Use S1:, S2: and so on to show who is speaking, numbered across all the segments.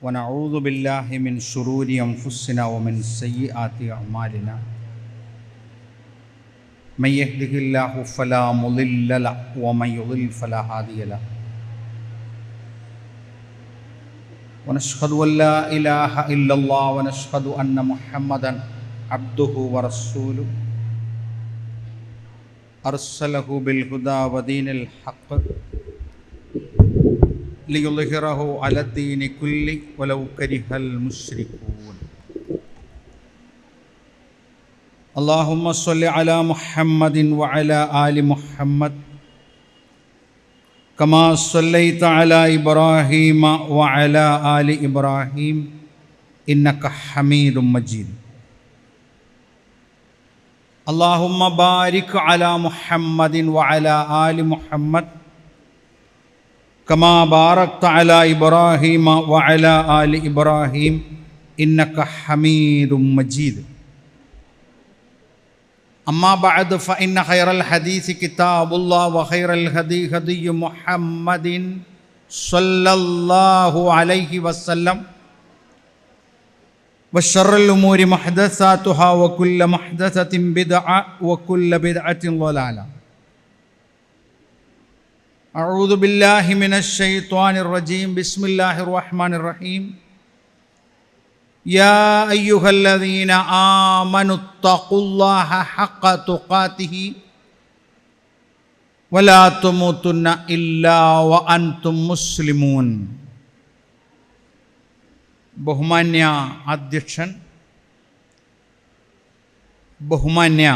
S1: ونعوذ بالله من شرور أنفسنا ومن سيئات أعمالنا من يهده الله فلا مضل له ومن يضلل فلا هادي له ونشهد أن لا إله إلا الله ونشهد أن محمدا عبده ورسوله أرسله بالهدى ودين الحق ليظهره على الدين كله ولو كره المشركون اللهم صل على محمد وعلى آل محمد كما صليت على إبراهيم وعلى آل إبراهيم إنك حميد مجيد اللهم بارك على محمد وعلى آل محمد كما باركت على إبراهيم وعلى آل إبراهيم إنك حميد مجيد أما بعد فإن خير الحديث كتاب الله وخير الهدي هدي محمد صلى الله عليه وسلم وشر الأمور محدثاتها وكل محدثة بدعة وكل بدعة ضلالة أعوذ بالله من الشيطان الرجيم بسم الله الرحمن الرحيم يا أيها الذين آمنوا اتقوا الله حق تقاته ولا تموتن إلا وأنتم مسلمون ബഹുമാന്യ അധ്യക്ഷൻ, ബഹുമാന്യ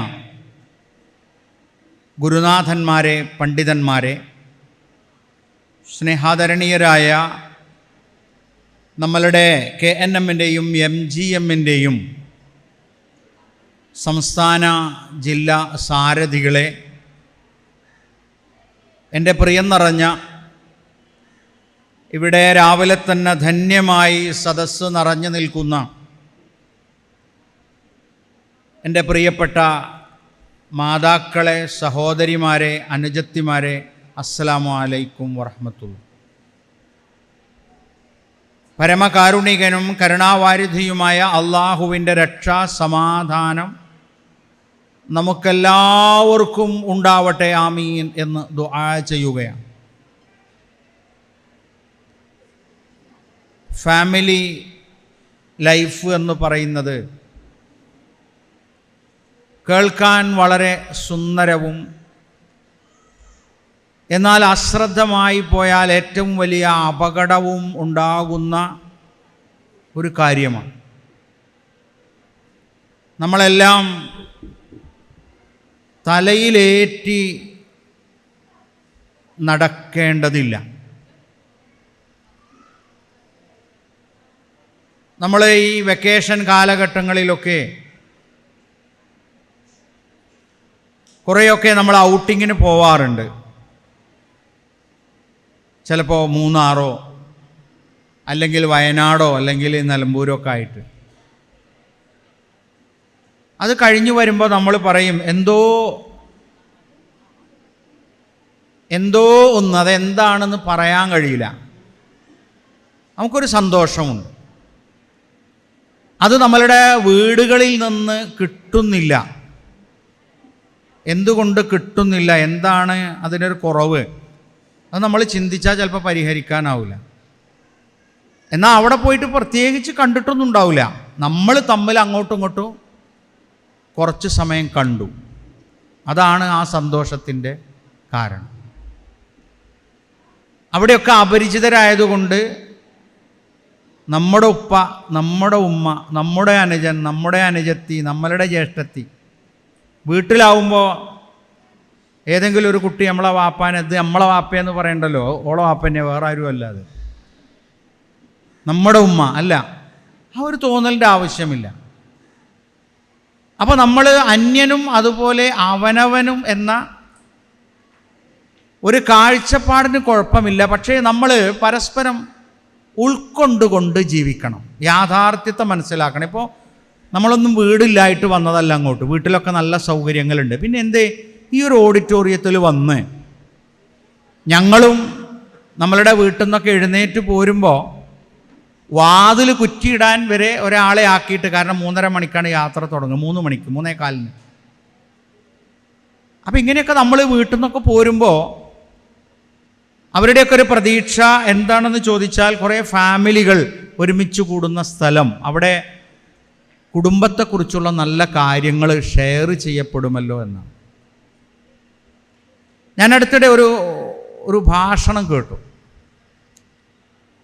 S1: ഗുരുനാഥന്മാരെ, പണ്ഡിതന്മാരെ, സ്നേഹാദരണീയരായ നമ്മളുടെ KNM-ൻ്റെയും MGM-ൻ്റെയും സംസ്ഥാന ജില്ലാ സാരഥികളെ, എൻ്റെ പ്രിയം നിറഞ്ഞ, ഇവിടെ രാവിലെ തന്നെ ധന്യമായി സദസ്സ് നിറഞ്ഞു നിൽക്കുന്ന എൻ്റെ പ്രിയപ്പെട്ട മാതാക്കളെ, സഹോദരിമാരെ, അനുജത്തിമാരെ, അസ്സലാമു അലൈക്കും വറഹ്മത്തുള്ളാഹി. പരമകാരുണികനും കരുണാവാരിധിയുമായ അള്ളാഹുവിൻ്റെ രക്ഷാ സമാധാനം നമുക്കെല്ലാവർക്കും ഉണ്ടാവട്ടെ, ആമീൻ എന്ന് ദുആ ചെയ്യുകയാണ്. ഫാമിലി ലൈഫ് എന്ന് പറയുന്നത് കേൾക്കാൻ വളരെ സുന്ദരവും എന്നാൽ അശ്രദ്ധമായി പോയാൽ ഏറ്റവും വലിയ അപകടവും ഉണ്ടാകുന്ന ഒരു കാര്യമാണ്. നമ്മളെല്ലാം തലയിലേറ്റി നടക്കേണ്ടതില്ല. നമ്മൾ ഈ വെക്കേഷൻ കാലഘട്ടങ്ങളിലൊക്കെ കുറേയൊക്കെ നമ്മൾ ഔട്ടിങ്ങിന് പോവാറുണ്ട്. ചിലപ്പോൾ മൂന്നാറോ അല്ലെങ്കിൽ വയനാടോ അല്ലെങ്കിൽ നിലമ്പൂരോ ഒക്കെ ആയിട്ട്. അത് കഴിഞ്ഞു വരുമ്പോൾ നമ്മൾ പറയും എന്തോ ഒന്ന്, അതെന്താണെന്ന് പറയാൻ കഴിയില്ല. നമുക്കൊരു സന്തോഷമുണ്ട്. അത് നമ്മളുടെ വീടുകളിൽ നിന്ന് കിട്ടുന്നില്ല. എന്തുകൊണ്ട് കിട്ടുന്നില്ല? എന്താണ് അതിനൊരു കുറവ്? അത് നമ്മൾ ചിന്തിച്ചാൽ ചിലപ്പോൾ പരിഹരിക്കാനാവില്ല. എന്നാൽ അവിടെ പോയിട്ട് പ്രത്യേകിച്ച് കണ്ടിട്ടൊന്നും ഉണ്ടാവില്ല. നമ്മൾ തമ്മിൽ അങ്ങോട്ടും ഇങ്ങോട്ടും കുറച്ച് സമയം കണ്ടു. അതാണ് ആ സന്തോഷത്തിൻ്റെ കാരണം. അവിടെയൊക്കെ അപരിചിതരായതുകൊണ്ട് നമ്മുടെ ഉപ്പ, നമ്മുടെ ഉമ്മ, നമ്മുടെ അനുജൻ, നമ്മുടെ അനുജത്തി, നമ്മളുടെ ജ്യേഷ്ഠത്തി, വീട്ടിലാവുമ്പോൾ ഏതെങ്കിലും ഒരു കുട്ടി നമ്മളെ വാപ്പാനത് നമ്മളെ വാപ്പയെന്ന് പറയണ്ടല്ലോ, ഓളെ വാപ്പന്നെ, വേറെ ആരും അല്ല, അത് നമ്മുടെ ഉമ്മ അല്ല. ആ ഒരു തോന്നലിൻ്റെ ആവശ്യമില്ല. അപ്പോൾ നമ്മൾ അന്യനും അതുപോലെ അവനവനും എന്ന ഒരു കാഴ്ചപ്പാടിന് കുഴപ്പമില്ല. പക്ഷേ നമ്മൾ പരസ്പരം ഉൾക്കൊണ്ടുകൊണ്ട് ജീവിക്കണം, യാഥാർത്ഥ്യത്തെ മനസ്സിലാക്കണം. ഇപ്പോൾ നമ്മളൊന്നും വീടില്ലായിട്ട് വന്നതല്ല അങ്ങോട്ട്, വീട്ടിലൊക്കെ നല്ല സൗകര്യങ്ങളുണ്ട്. പിന്നെ എന്തേ ഈ ഒരു ഓഡിറ്റോറിയത്തിൽ വന്ന് ഞങ്ങളും നമ്മളുടെ വീട്ടിൽ നിന്നൊക്കെ എഴുന്നേറ്റ് പോരുമ്പോൾ വാതിൽ കുറ്റിയിടാൻ വരെ ഒരാളെ ആക്കിയിട്ട്, കാരണം 3:30 മണിക്കാണ് യാത്ര തുടങ്ങുന്നത്, 3 മണിക്ക് 3:15. അപ്പം ഇങ്ങനെയൊക്കെ നമ്മൾ വീട്ടിൽ നിന്നൊക്കെ പോരുമ്പോൾ അവരുടെയൊക്കെ ഒരു പ്രതീക്ഷ എന്താണെന്ന് ചോദിച്ചാൽ, കുറേ ഫാമിലികൾ ഒരുമിച്ച് കൂടുന്ന സ്ഥലം, അവിടെ കുടുംബത്തെക്കുറിച്ചുള്ള നല്ല കാര്യങ്ങൾ ഷെയർ ചെയ്യപ്പെടുമല്ലോ എന്നാണ്. ഞാൻ അടുത്തിടെ ഒരു ഭാഷണം കേട്ടു.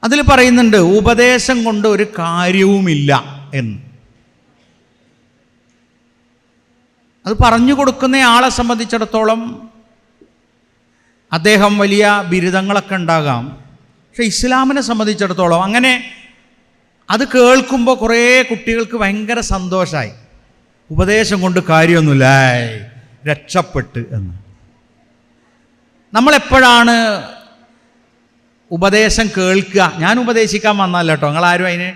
S1: അതിൽ പറയുന്നുണ്ട് ഉപദേശം കൊണ്ട് ഒരു കാര്യവുമില്ല എന്ന്. അത് പറഞ്ഞു കൊടുക്കുന്ന ആളെ സംബന്ധിച്ചിടത്തോളം അദ്ദേഹം വലിയ ബിരുദങ്ങളൊക്കെ ഉണ്ടാകാം, പക്ഷെ ഇസ്ലാമിനെ സംബന്ധിച്ചിടത്തോളം അങ്ങനെ അത് കേൾക്കുമ്പോൾ കുറേ കുട്ടികൾക്ക് ഭയങ്കര സന്തോഷമായി. ഉപദേശം കൊണ്ട് കാര്യമൊന്നുമില്ല, രക്ഷപ്പെട്ട് എന്ന്. നമ്മളെപ്പോഴാണ് ഉപദേശം കേൾക്കുക? ഞാൻ ഉപദേശിക്കാൻ വന്നല്ല കേട്ടോ, നിങ്ങളാരും അതിന്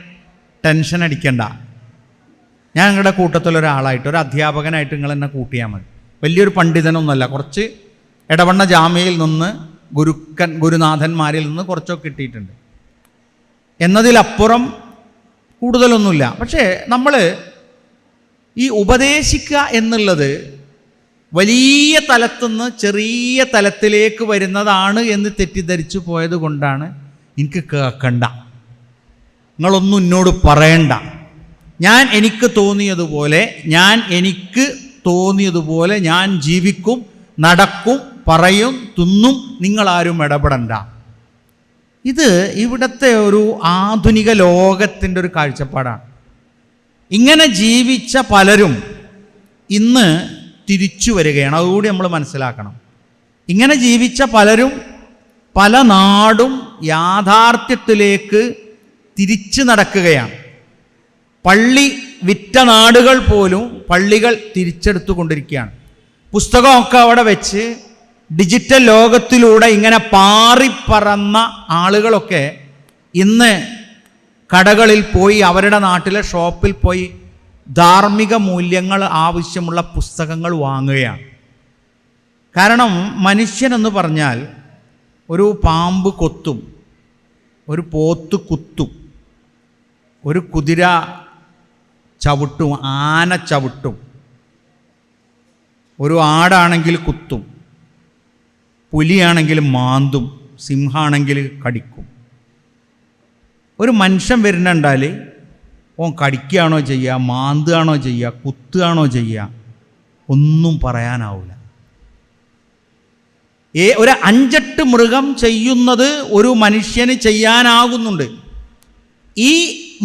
S1: ടെൻഷൻ അടിക്കണ്ട. ഞാൻ നിങ്ങളുടെ കൂട്ടത്തിലൊരാളായിട്ട്, ഒരു അധ്യാപകനായിട്ട് നിങ്ങൾ എന്നെ കൂട്ടിയാൽ മതി. വലിയൊരു പണ്ഡിതനൊന്നുമല്ല, കുറച്ച് എടവണ്ണ ജാമ്യയിൽ നിന്ന് ഗുരുനാഥന്മാരിൽ നിന്ന് കുറച്ചൊക്കെ കിട്ടിയിട്ടുണ്ട് എന്നതിലപ്പുറം കൂടുതലൊന്നുമില്ല. പക്ഷേ നമ്മൾ ഈ ഉപദേശിക്കുക എന്നുള്ളത് വലിയ തലത്തുനിന്ന് ചെറിയ തലത്തിലേക്ക് വരുന്നതാണ് എന്ന് തെറ്റിദ്ധരിച്ചു പോയത് കൊണ്ടാണ് എനിക്ക് കേൾക്കണ്ട, നിങ്ങളൊന്നും എന്നോട് പറയണ്ട, ഞാൻ എനിക്ക് തോന്നിയതുപോലെ ഞാൻ ജീവിക്കും, നടക്കും, പറയും, തിന്നും, നിങ്ങളാരും ഇടപെടണ്ട. ഇത് ഇവിടുത്തെ ഒരു ആധുനിക ലോകത്തിൻ്റെ ഒരു കാഴ്ചപ്പാടാണ്. ഇങ്ങനെ ജീവിച്ച പലരും ഇന്ന് തിരിച്ചു വരികയാണ്. അതുകൂടി നമ്മൾ മനസ്സിലാക്കണം. ഇങ്ങനെ ജീവിച്ച പലരും പല നാടും യാഥാർത്ഥ്യത്തിലേക്ക് തിരിച്ചു നടക്കുകയാണ്. പള്ളി വിറ്റ നാടുകൾ പോലും പള്ളികൾ തിരിച്ചെടുത്തു കൊണ്ടിരിക്കുകയാണ്. പുസ്തകമൊക്കെ അവിടെ വെച്ച് ഡിജിറ്റൽ ലോകത്തിലൂടെ ഇങ്ങനെ പാറിപ്പറന്ന ആളുകളൊക്കെ ഇന്ന് കടകളിൽ പോയി, അവരുടെ നാട്ടിലെ ഷോപ്പിൽ പോയി ധാർമ്മിക മൂല്യങ്ങൾ ആവശ്യമുള്ള പുസ്തകങ്ങൾ വാങ്ങുകയാണ്. കാരണം മനുഷ്യനെന്ന് പറഞ്ഞാൽ ഒരു പാമ്പ് കൊത്തും, ഒരു പോത്ത് കുത്തും, ഒരു കുതിര ചവിട്ടും, ആന ചവിട്ടും, ഒരു ആടാണെങ്കിൽ കുത്തും, പുലിയാണെങ്കിൽ മാന്തും, സിംഹമാണെങ്കിൽ കടിക്കും. ഒരു മനുഷ്യൻ വരുന്നുണ്ടാൽ ഓൻ കടിക്കുകയാണോ ചെയ്യുക, മാന്തുകയാണോ ചെയ്യുക, കുത്തുകയാണോ ചെയ്യുക, ഒന്നും പറയാനാവില്ല. ഒരു 5-8 മൃഗം ചെയ്യുന്നത് ഒരു മനുഷ്യന് ചെയ്യാനാകുന്നുണ്ട്. ഈ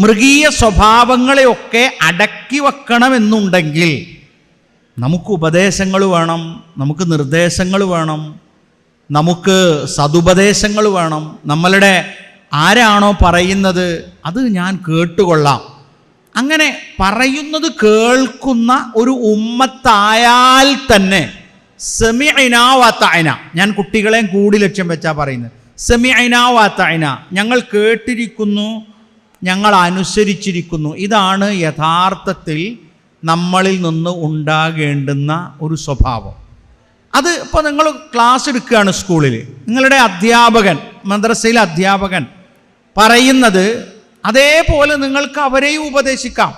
S1: മൃഗീയ സ്വഭാവങ്ങളെയൊക്കെ അടക്കി വെക്കണമെന്നുണ്ടെങ്കിൽ നമുക്ക് ഉപദേശങ്ങൾ വേണം, നമുക്ക് നിർദ്ദേശങ്ങൾ വേണം, നമുക്ക് സതുപദേശങ്ങൾ വേണം. നമ്മളുടെ ആരാണോ പറയുന്നത് അത് ഞാൻ കേട്ടുകൊള്ളാം, അങ്ങനെ പറയുന്നത് കേൾക്കുന്ന ഒരു ഉമ്മത്തായാൽ തന്നെ സമിഅനാ വഅതഅനാ, ഞാൻ കുട്ടികളെയും കൂടി ലക്ഷ്യം വെച്ചാ പറയുന്നത്, സമിഅനാ വഅതഅനാ, ഞങ്ങൾ കേട്ടിരിക്കുന്നു, ഞങ്ങൾ അനുസരിച്ചിരിക്കുന്നു. ഇതാണ് യഥാർത്ഥത്തിൽ നമ്മളിൽ നിന്ന് ഉണ്ടാകേണ്ടുന്ന ഒരു സ്വഭാവം. അത് ഇപ്പോൾ നിങ്ങൾ ക്ലാസ് എടുക്കുകയാണ് സ്കൂളിൽ, നിങ്ങളുടെ അധ്യാപകൻ, മദ്രസയിലെ അധ്യാപകൻ പറയുന്നത് അതേപോലെ നിങ്ങൾക്ക് അവരെയും ഉപദേശിക്കാം.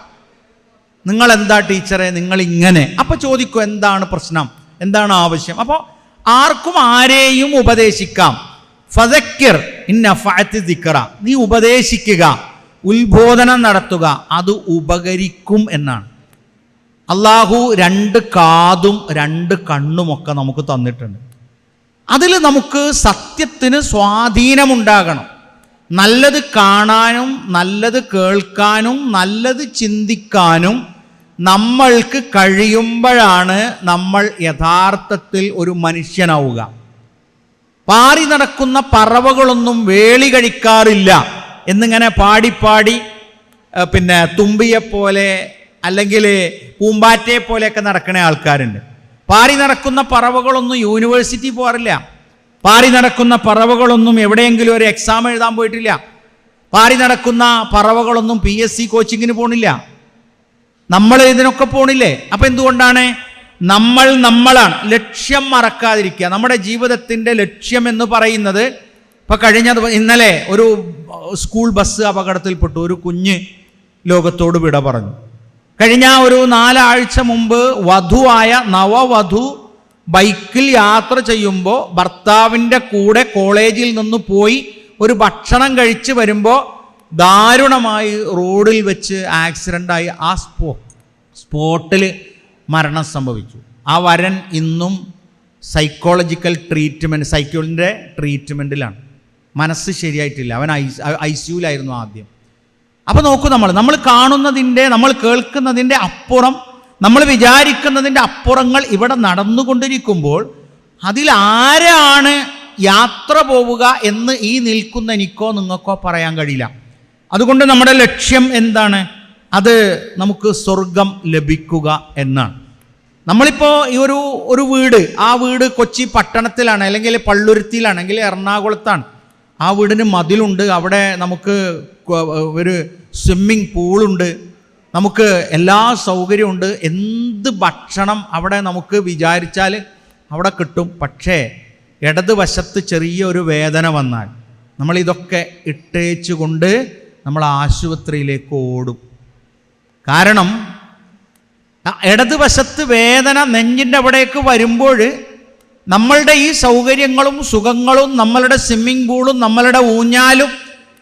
S1: നിങ്ങളെന്താ ടീച്ചറെ, നിങ്ങളിങ്ങനെ. അപ്പോൾ ചോദിക്കും എന്താണ് പ്രശ്നം, എന്താണ് ആവശ്യം. അപ്പോൾ ആർക്കും ആരെയും ഉപദേശിക്കാം. ഫദക്കിർ ഇൻ നഫഅത്തി ദിക്റ, നീ ഉപദേശിക്കുക, ഉത്ബോധനം നടത്തുക, അത് ഉപകരിക്കും എന്നാണ്. അള്ളാഹു 2 കാതും 2 കണ്ണുമൊക്കെ നമുക്ക് തന്നിട്ടുണ്ട്. അതിൽ നമുക്ക് സത്യത്തിന് സ്വാധീനമുണ്ടാകണം. നല്ലത് കാണാനും നല്ലത് കേൾക്കാനും നല്ലത് ചിന്തിക്കാനും നമ്മൾക്ക് കഴിയുമ്പോഴാണ് നമ്മൾ യഥാർത്ഥത്തിൽ ഒരു മനുഷ്യനാവുക. പാറി നടക്കുന്ന പറവകളൊന്നും വേളി കഴിക്കാറില്ല എന്നിങ്ങനെ പാടിപ്പാടി പിന്നെ തുമ്പിയെപ്പോലെ അല്ലെങ്കിൽ പൂമ്പാറ്റയെ പോലെയൊക്കെ നടക്കുന്ന ആൾക്കാരുണ്ട്. പാറി നടക്കുന്ന പറവകളൊന്നും യൂണിവേഴ്സിറ്റി പോകാറില്ല. പാറി നടക്കുന്ന പറവകളൊന്നും എവിടെയെങ്കിലും ഒരു എക്സാം എഴുതാൻ പോയിട്ടില്ല. പാറി നടക്കുന്ന പറവകളൊന്നും PSC കോച്ചിങ്ങിന് പോണില്ല. നമ്മൾ ഇതിനൊക്കെ പോണില്ലേ? അപ്പം എന്തുകൊണ്ടാണ്? നമ്മളാണ്. ലക്ഷ്യം മറക്കാതിരിക്കുക. നമ്മുടെ ജീവിതത്തിൻ്റെ ലക്ഷ്യം എന്ന് പറയുന്നത് ഇന്നലെ ഒരു സ്കൂൾ ബസ് അപകടത്തിൽപ്പെട്ടു. ഒരു കുഞ്ഞ് ലോകത്തോട് വിട പറഞ്ഞു. കഴിഞ്ഞ ഒരു 4 ആഴ്ച മുമ്പ് നവവധു ബൈക്കിൽ യാത്ര ചെയ്യുമ്പോൾ ഭർത്താവിൻ്റെ കൂടെ കോളേജിൽ നിന്ന് പോയി ഒരു ഭക്ഷണം കഴിച്ച് വരുമ്പോൾ ദാരുണമായി റോഡിൽ വെച്ച് ആക്സിഡൻ്റായി ആ സ്പോട്ടിൽ മരണം സംഭവിച്ചു. ആ വരൻ ഇന്നും സൈക്കോളജിക്കൽ സൈക്കോളിൻ്റെ ട്രീറ്റ്മെൻറ്റിലാണ്. മനസ്സ് ശരിയായിട്ടില്ല. അവൻ ICUലായിരുന്നു ആദ്യം. അപ്പോൾ നോക്കൂ, നമ്മൾ കാണുന്നതിൻ്റെ, നമ്മൾ കേൾക്കുന്നതിൻ്റെ അപ്പുറം, നമ്മൾ വിചാരിക്കുന്നതിൻ്റെ അപ്പുറങ്ങൾ ഇവിടെ നടന്നുകൊണ്ടിരിക്കുമ്പോൾ അതിലാരാണ് യാത്ര പോവുക എന്ന് ഈ നിൽക്കുന്ന എനിക്കോ നിങ്ങൾക്കോ പറയാൻ കഴിയില്ല. അതുകൊണ്ട് നമ്മുടെ ലക്ഷ്യം എന്താണ്? അത് നമുക്ക് സ്വർഗം ലഭിക്കുക എന്നാണ്. നമ്മളിപ്പോൾ ഈ ഒരു വീട്, ആ വീട് കൊച്ചി പട്ടണത്തിലാണ്, അല്ലെങ്കിൽ പള്ളുരുത്തിയിലാണ്, അല്ലെങ്കിൽ എറണാകുളത്താണ്. ആ വീടിന് മതിലുണ്ട്, അവിടെ നമുക്ക് ഒരു സ്വിമ്മിങ് പൂളുണ്ട്, നമുക്ക് എല്ലാ സൗകര്യമുണ്ട്, എന്ത് ഭക്ഷണം അവിടെ നമുക്ക് വിചാരിച്ചാൽ അവിടെ കിട്ടും. പക്ഷേ ഇടതുവശത്ത് ചെറിയൊരു വേദന വന്നാൽ നമ്മളിതൊക്കെ ഇട്ടേച്ചുകൊണ്ട് നമ്മൾ ആശുപത്രിയിലേക്ക് ഓടും. കാരണം ഇടതുവശത്ത് വേദന നെഞ്ചിൻ്റെ അവിടേക്ക് വരുമ്പോൾ നമ്മളുടെ ഈ സൗകര്യങ്ങളും സുഖങ്ങളും, നമ്മളുടെ സ്വിമ്മിംഗ് പൂളും, നമ്മളുടെ ഊഞ്ഞാലും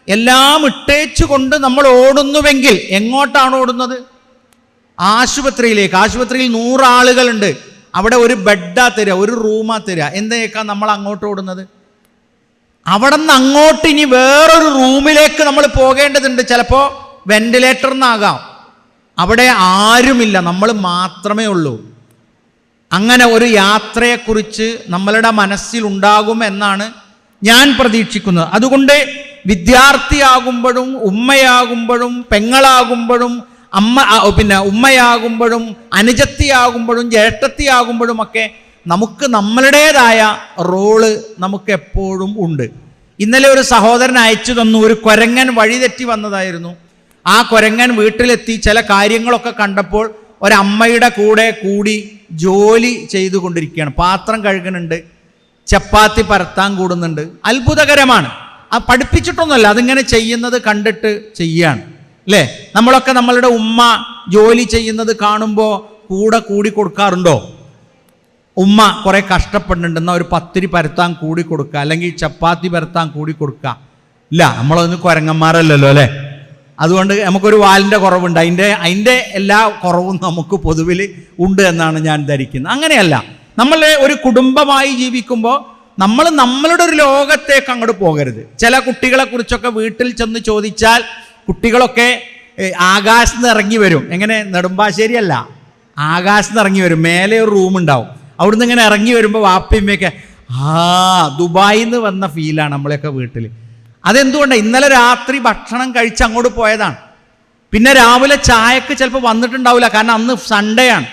S1: എല്ലാം ഇട്ടേച്ചുകൊണ്ട് നമ്മൾ ഓടുന്നുവെങ്കിൽ എങ്ങോട്ടാണ് ഓടുന്നത്? ആശുപത്രിയിലേക്ക്. ആശുപത്രിയിൽ 100 ആളുകളുണ്ട്, അവിടെ ഒരു ബെഡാ തരിക, ഒരു റൂമാ തരിക. എന്തിനേക്കാ നമ്മൾ അങ്ങോട്ട് ഓടുന്നത്? അവിടെ നിന്ന് അങ്ങോട്ട് ഇനി വേറൊരു റൂമിലേക്ക് നമ്മൾ പോകേണ്ടതുണ്ട്. ചിലപ്പോൾ വെന്റിലേറ്ററിനാകാം. അവിടെ ആരുമില്ല, നമ്മൾ മാത്രമേ ഉള്ളൂ. അങ്ങനെ ഒരു യാത്രയെക്കുറിച്ച് നമ്മളുടെ മനസ്സിലുണ്ടാകും എന്നാണ് ഞാൻ പ്രതീക്ഷിക്കുന്നത്. അതുകൊണ്ട് വിദ്യാർത്ഥിയാകുമ്പോഴും, ഉമ്മയാകുമ്പോഴും, പെങ്ങളാകുമ്പോഴും, ഉമ്മയാകുമ്പോഴും, അനുജത്തിയാകുമ്പോഴും, ജ്യേഷ്ഠത്തിയാകുമ്പോഴും ഒക്കെ നമുക്ക് നമ്മളുടേതായ റോള് നമുക്ക് എപ്പോഴും ഉണ്ട്. ഇന്നലെ ഒരു സഹോദരൻ അയച്ചു തന്നു, ഒരു കുരങ്ങൻ വഴിതെറ്റി വന്നതായിരുന്നു. ആ കുരങ്ങൻ വീട്ടിലെത്തി ചില കാര്യങ്ങളൊക്കെ കണ്ടപ്പോൾ ഒരമ്മയുടെ കൂടെ കൂടി ജോലി ചെയ്തുകൊണ്ടിരിക്കുകയാണ്. പാത്രം കഴുകുന്നുണ്ട്, ചപ്പാത്തി പരത്താൻ കൂടുന്നുണ്ട്. അത്ഭുതകരമാണ്. ആ പഠിപ്പിച്ചിട്ടൊന്നുമല്ല, അതിങ്ങനെ ചെയ്യുന്നത് കണ്ടിട്ട് ചെയ്യാണ്, അല്ലേ? നമ്മളൊക്കെ നമ്മളുടെ ഉമ്മ ജോലി ചെയ്യുന്നത് കാണുമ്പോൾ കൂടെ കൂടി കൊടുക്കാറുണ്ടോ? ഉമ്മ കുറേ കഷ്ടപ്പെടുന്നുണ്ട്, എന്നാൽ ഒരു പത്തിരി പരത്താൻ കൂടി കൊടുക്കുക, അല്ലെങ്കിൽ ചപ്പാത്തി പരത്താൻ കൂടി കൊടുക്കുക. ഇല്ല, നമ്മളൊന്നും കുരങ്ങന്മാരല്ലല്ലോ, അല്ലേ? അതുകൊണ്ട് നമുക്കൊരു വാലിൻ്റെ കുറവുണ്ട്, അതിൻ്റെ എല്ലാ കുറവും നമുക്ക് പൊതുവിൽ ഉണ്ട് എന്നാണ് ഞാൻ ധരിക്കുന്നത്. അങ്ങനെയല്ല, നമ്മൾ ഒരു കുടുംബമായി ജീവിക്കുമ്പോൾ നമ്മളുടെ ഒരു ലോകത്തേക്ക് അങ്ങോട്ട് പോകരുത്. ചില കുട്ടികളെ കുറിച്ചൊക്കെ വീട്ടിൽ ചെന്ന് ചോദിച്ചാൽ കുട്ടികളൊക്കെ ആകാശത്ത് നിന്ന് ഇറങ്ങി വരും. എങ്ങനെ? നെടുമ്പാശ്ശേരിയല്ല, ആകാശത്ത് നിന്ന് ഇറങ്ങി വരും. മേലെ ഒരു റൂമുണ്ടാവും, അവിടുന്ന് ഇങ്ങനെ ഇറങ്ങി വരുമ്പോൾ വാപ്പയമ്മയൊക്കെ ദുബായിൽ നിന്ന് വന്ന ഫീലാണ് നമ്മളെയൊക്കെ വീട്ടിൽ. അതെന്തുകൊണ്ടാണ്? ഇന്നലെ രാത്രി ഭക്ഷണം കഴിച്ച് അങ്ങോട്ട് പോയതാണ്. പിന്നെ രാവിലെ ചായക്ക് ചിലപ്പോൾ വന്നിട്ടുണ്ടാവില്ല, കാരണം അന്ന് സൺഡേ ആണ്.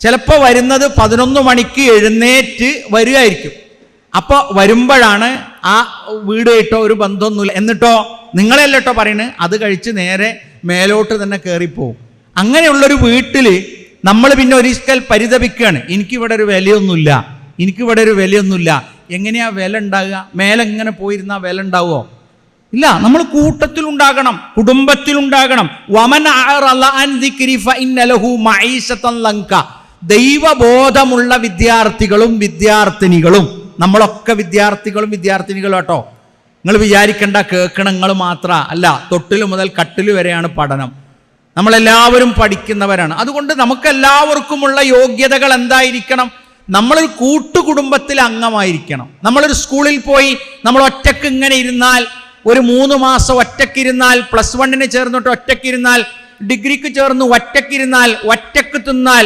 S1: ചിലപ്പോൾ വരുന്നത് 11 മണിക്ക് എഴുന്നേറ്റ് വരികയായിരിക്കും. അപ്പോൾ വരുമ്പോഴാണ് ആ വീട് കേട്ടോ ഒരു ബന്ധമൊന്നുമില്ല, എന്നിട്ടോ നിങ്ങളെല്ലോ കേട്ടോ പറയുന്നത്, അത് കഴിച്ച് നേരെ മേലോട്ട് തന്നെ കയറിപ്പോവും. അങ്ങനെയുള്ളൊരു വീട്ടിൽ നമ്മൾ പിന്നെ ഒരിക്കൽ പരിതപിക്കുകയാണ്, എനിക്കിവിടെ ഒരു വിലയൊന്നുമില്ല. എങ്ങനെയാ വില ഉണ്ടാകുക? മേലെ ഇങ്ങനെ പോയിരുന്നാൽ വില ഉണ്ടാവുമോ? ഇല്ല, നമ്മൾ കൂട്ടത്തിലുണ്ടാകണം, കുടുംബത്തിലുണ്ടാകണം. ദൈവബോധമുള്ള വിദ്യാർത്ഥികളും വിദ്യാർത്ഥിനികളും, നമ്മളൊക്കെ വിദ്യാർത്ഥികളും കേട്ടോ. നിങ്ങൾ വിചാരിക്കേണ്ട കേൾക്കണങ്ങൾ മാത്രം അല്ല, തൊട്ടിൽ മുതൽ കട്ടിൽ വരെയാണ് പഠനം. നമ്മളെല്ലാവരും പഠിക്കുന്നവരാണ്. അതുകൊണ്ട് നമുക്കെല്ലാവർക്കുമുള്ള യോഗ്യതകൾ എന്തായിരിക്കണം? നമ്മളൊരു കൂട്ടുകുടുംബത്തിൽ അംഗമായിരിക്കണം. നമ്മളൊരു സ്കൂളിൽ പോയി നമ്മൾ ഒറ്റക്ക് ഇങ്ങനെ ഇരുന്നാൽ, ഒരു 3 മാസം ഒറ്റക്കിരുന്നാൽ, +1 ചേർന്നിട്ട് ഒറ്റക്കിരുന്നാൽ, ഡിഗ്രിക്ക് ചേർന്ന് ഒറ്റക്കിരുന്നാൽ, ഒറ്റക്ക് തിന്നാൽ,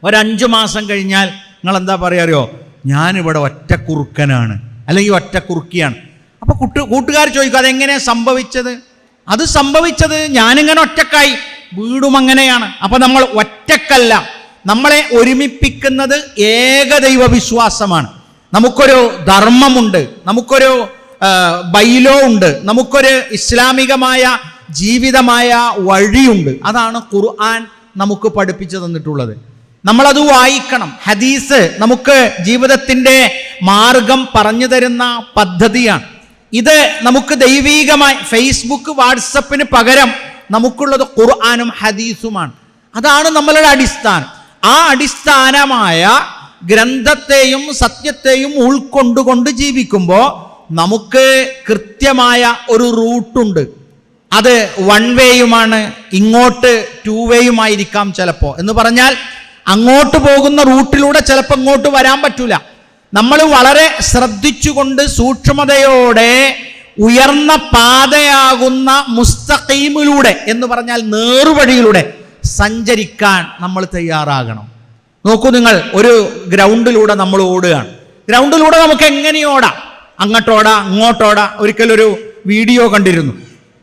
S1: ഒരു 5 മാസം കഴിഞ്ഞാൽ നിങ്ങൾ എന്താ പറയാറിയോ? ഞാനിവിടെ ഒറ്റക്കുറുക്കനാണ്, അല്ലെങ്കിൽ ഒറ്റക്കുറുക്കിയാണ്. അപ്പോൾ കൂട്ടുകാർ ചോദിക്കും, അതെങ്ങനെയാണ് സംഭവിച്ചത്? അത് സംഭവിച്ചത് ഞാനിങ്ങനെ ഒറ്റക്കായി, വീടും അങ്ങനെയാണ്. അപ്പോൾ നമ്മൾ ഒറ്റക്കല്ല, നമ്മളെ ഒരുമിപ്പിക്കുന്നത് ഏകദൈവ വിശ്വാസമാണ്. നമുക്കൊരു ധർമ്മമുണ്ട്, നമുക്കൊരു ബൈലോ ഉണ്ട്, നമുക്കൊരു ഇസ്ലാമികമായ ജീവിതമായ വഴിയുണ്ട്. അതാണ് ഖുർആൻ നമുക്ക് പഠിപ്പിച്ചു തന്നിട്ടുള്ളത്. നമ്മളത് വായിക്കണം. ഹദീസ് നമുക്ക് ജീവിതത്തിൻ്റെ മാർഗം പറഞ്ഞു തരുന്ന പദ്ധതിയാണ്. ഇത് നമുക്ക് ദൈവീകമായി ഫേസ്ബുക്ക് വാട്സപ്പിന് പകരം നമുക്കുള്ളത് ഖുർആനും ഹദീസുമാണ്. അതാണ് നമ്മളുടെ അടിസ്ഥാനം. ആ അടിസ്ഥാനമായ ഗ്രന്ഥത്തെയും സത്യത്തെയും ഉൾക്കൊണ്ടുകൊണ്ട് ജീവിക്കുമ്പോൾ നമുക്ക് കൃത്യമായ ഒരു റൂട്ടുണ്ട്. അത് വൺ വേയുമാണ്, ഇങ്ങോട്ട് ടു വേയുമായിരിക്കാം ചിലപ്പോൾ. എന്ന് പറഞ്ഞാൽ അങ്ങോട്ട് പോകുന്ന റൂട്ടിലൂടെ ചിലപ്പോൾ ഇങ്ങോട്ട് വരാൻ പറ്റൂല. നമ്മൾ വളരെ ശ്രദ്ധിച്ചുകൊണ്ട് സൂക്ഷ്മതയോടെ ഉയർന്ന പാതയാകുന്ന മുസ്തഖീമിലൂടെ എന്ന് പറഞ്ഞാൽ നേർവഴിയിലൂടെ സഞ്ചരിക്കാൻ നമ്മൾ തയ്യാറാകണം. നോക്കൂ നിങ്ങൾ, ഒരു ഗ്രൗണ്ടിലൂടെ നമ്മൾ ഓടുകയാണ്. ഗ്രൗണ്ടിലൂടെ നമുക്ക് എങ്ങനെയോടാം, അങ്ങോട്ടോടാ ഇങ്ങോട്ടോടാ. ഒരിക്കലൊരു വീഡിയോ കണ്ടിരുന്നു.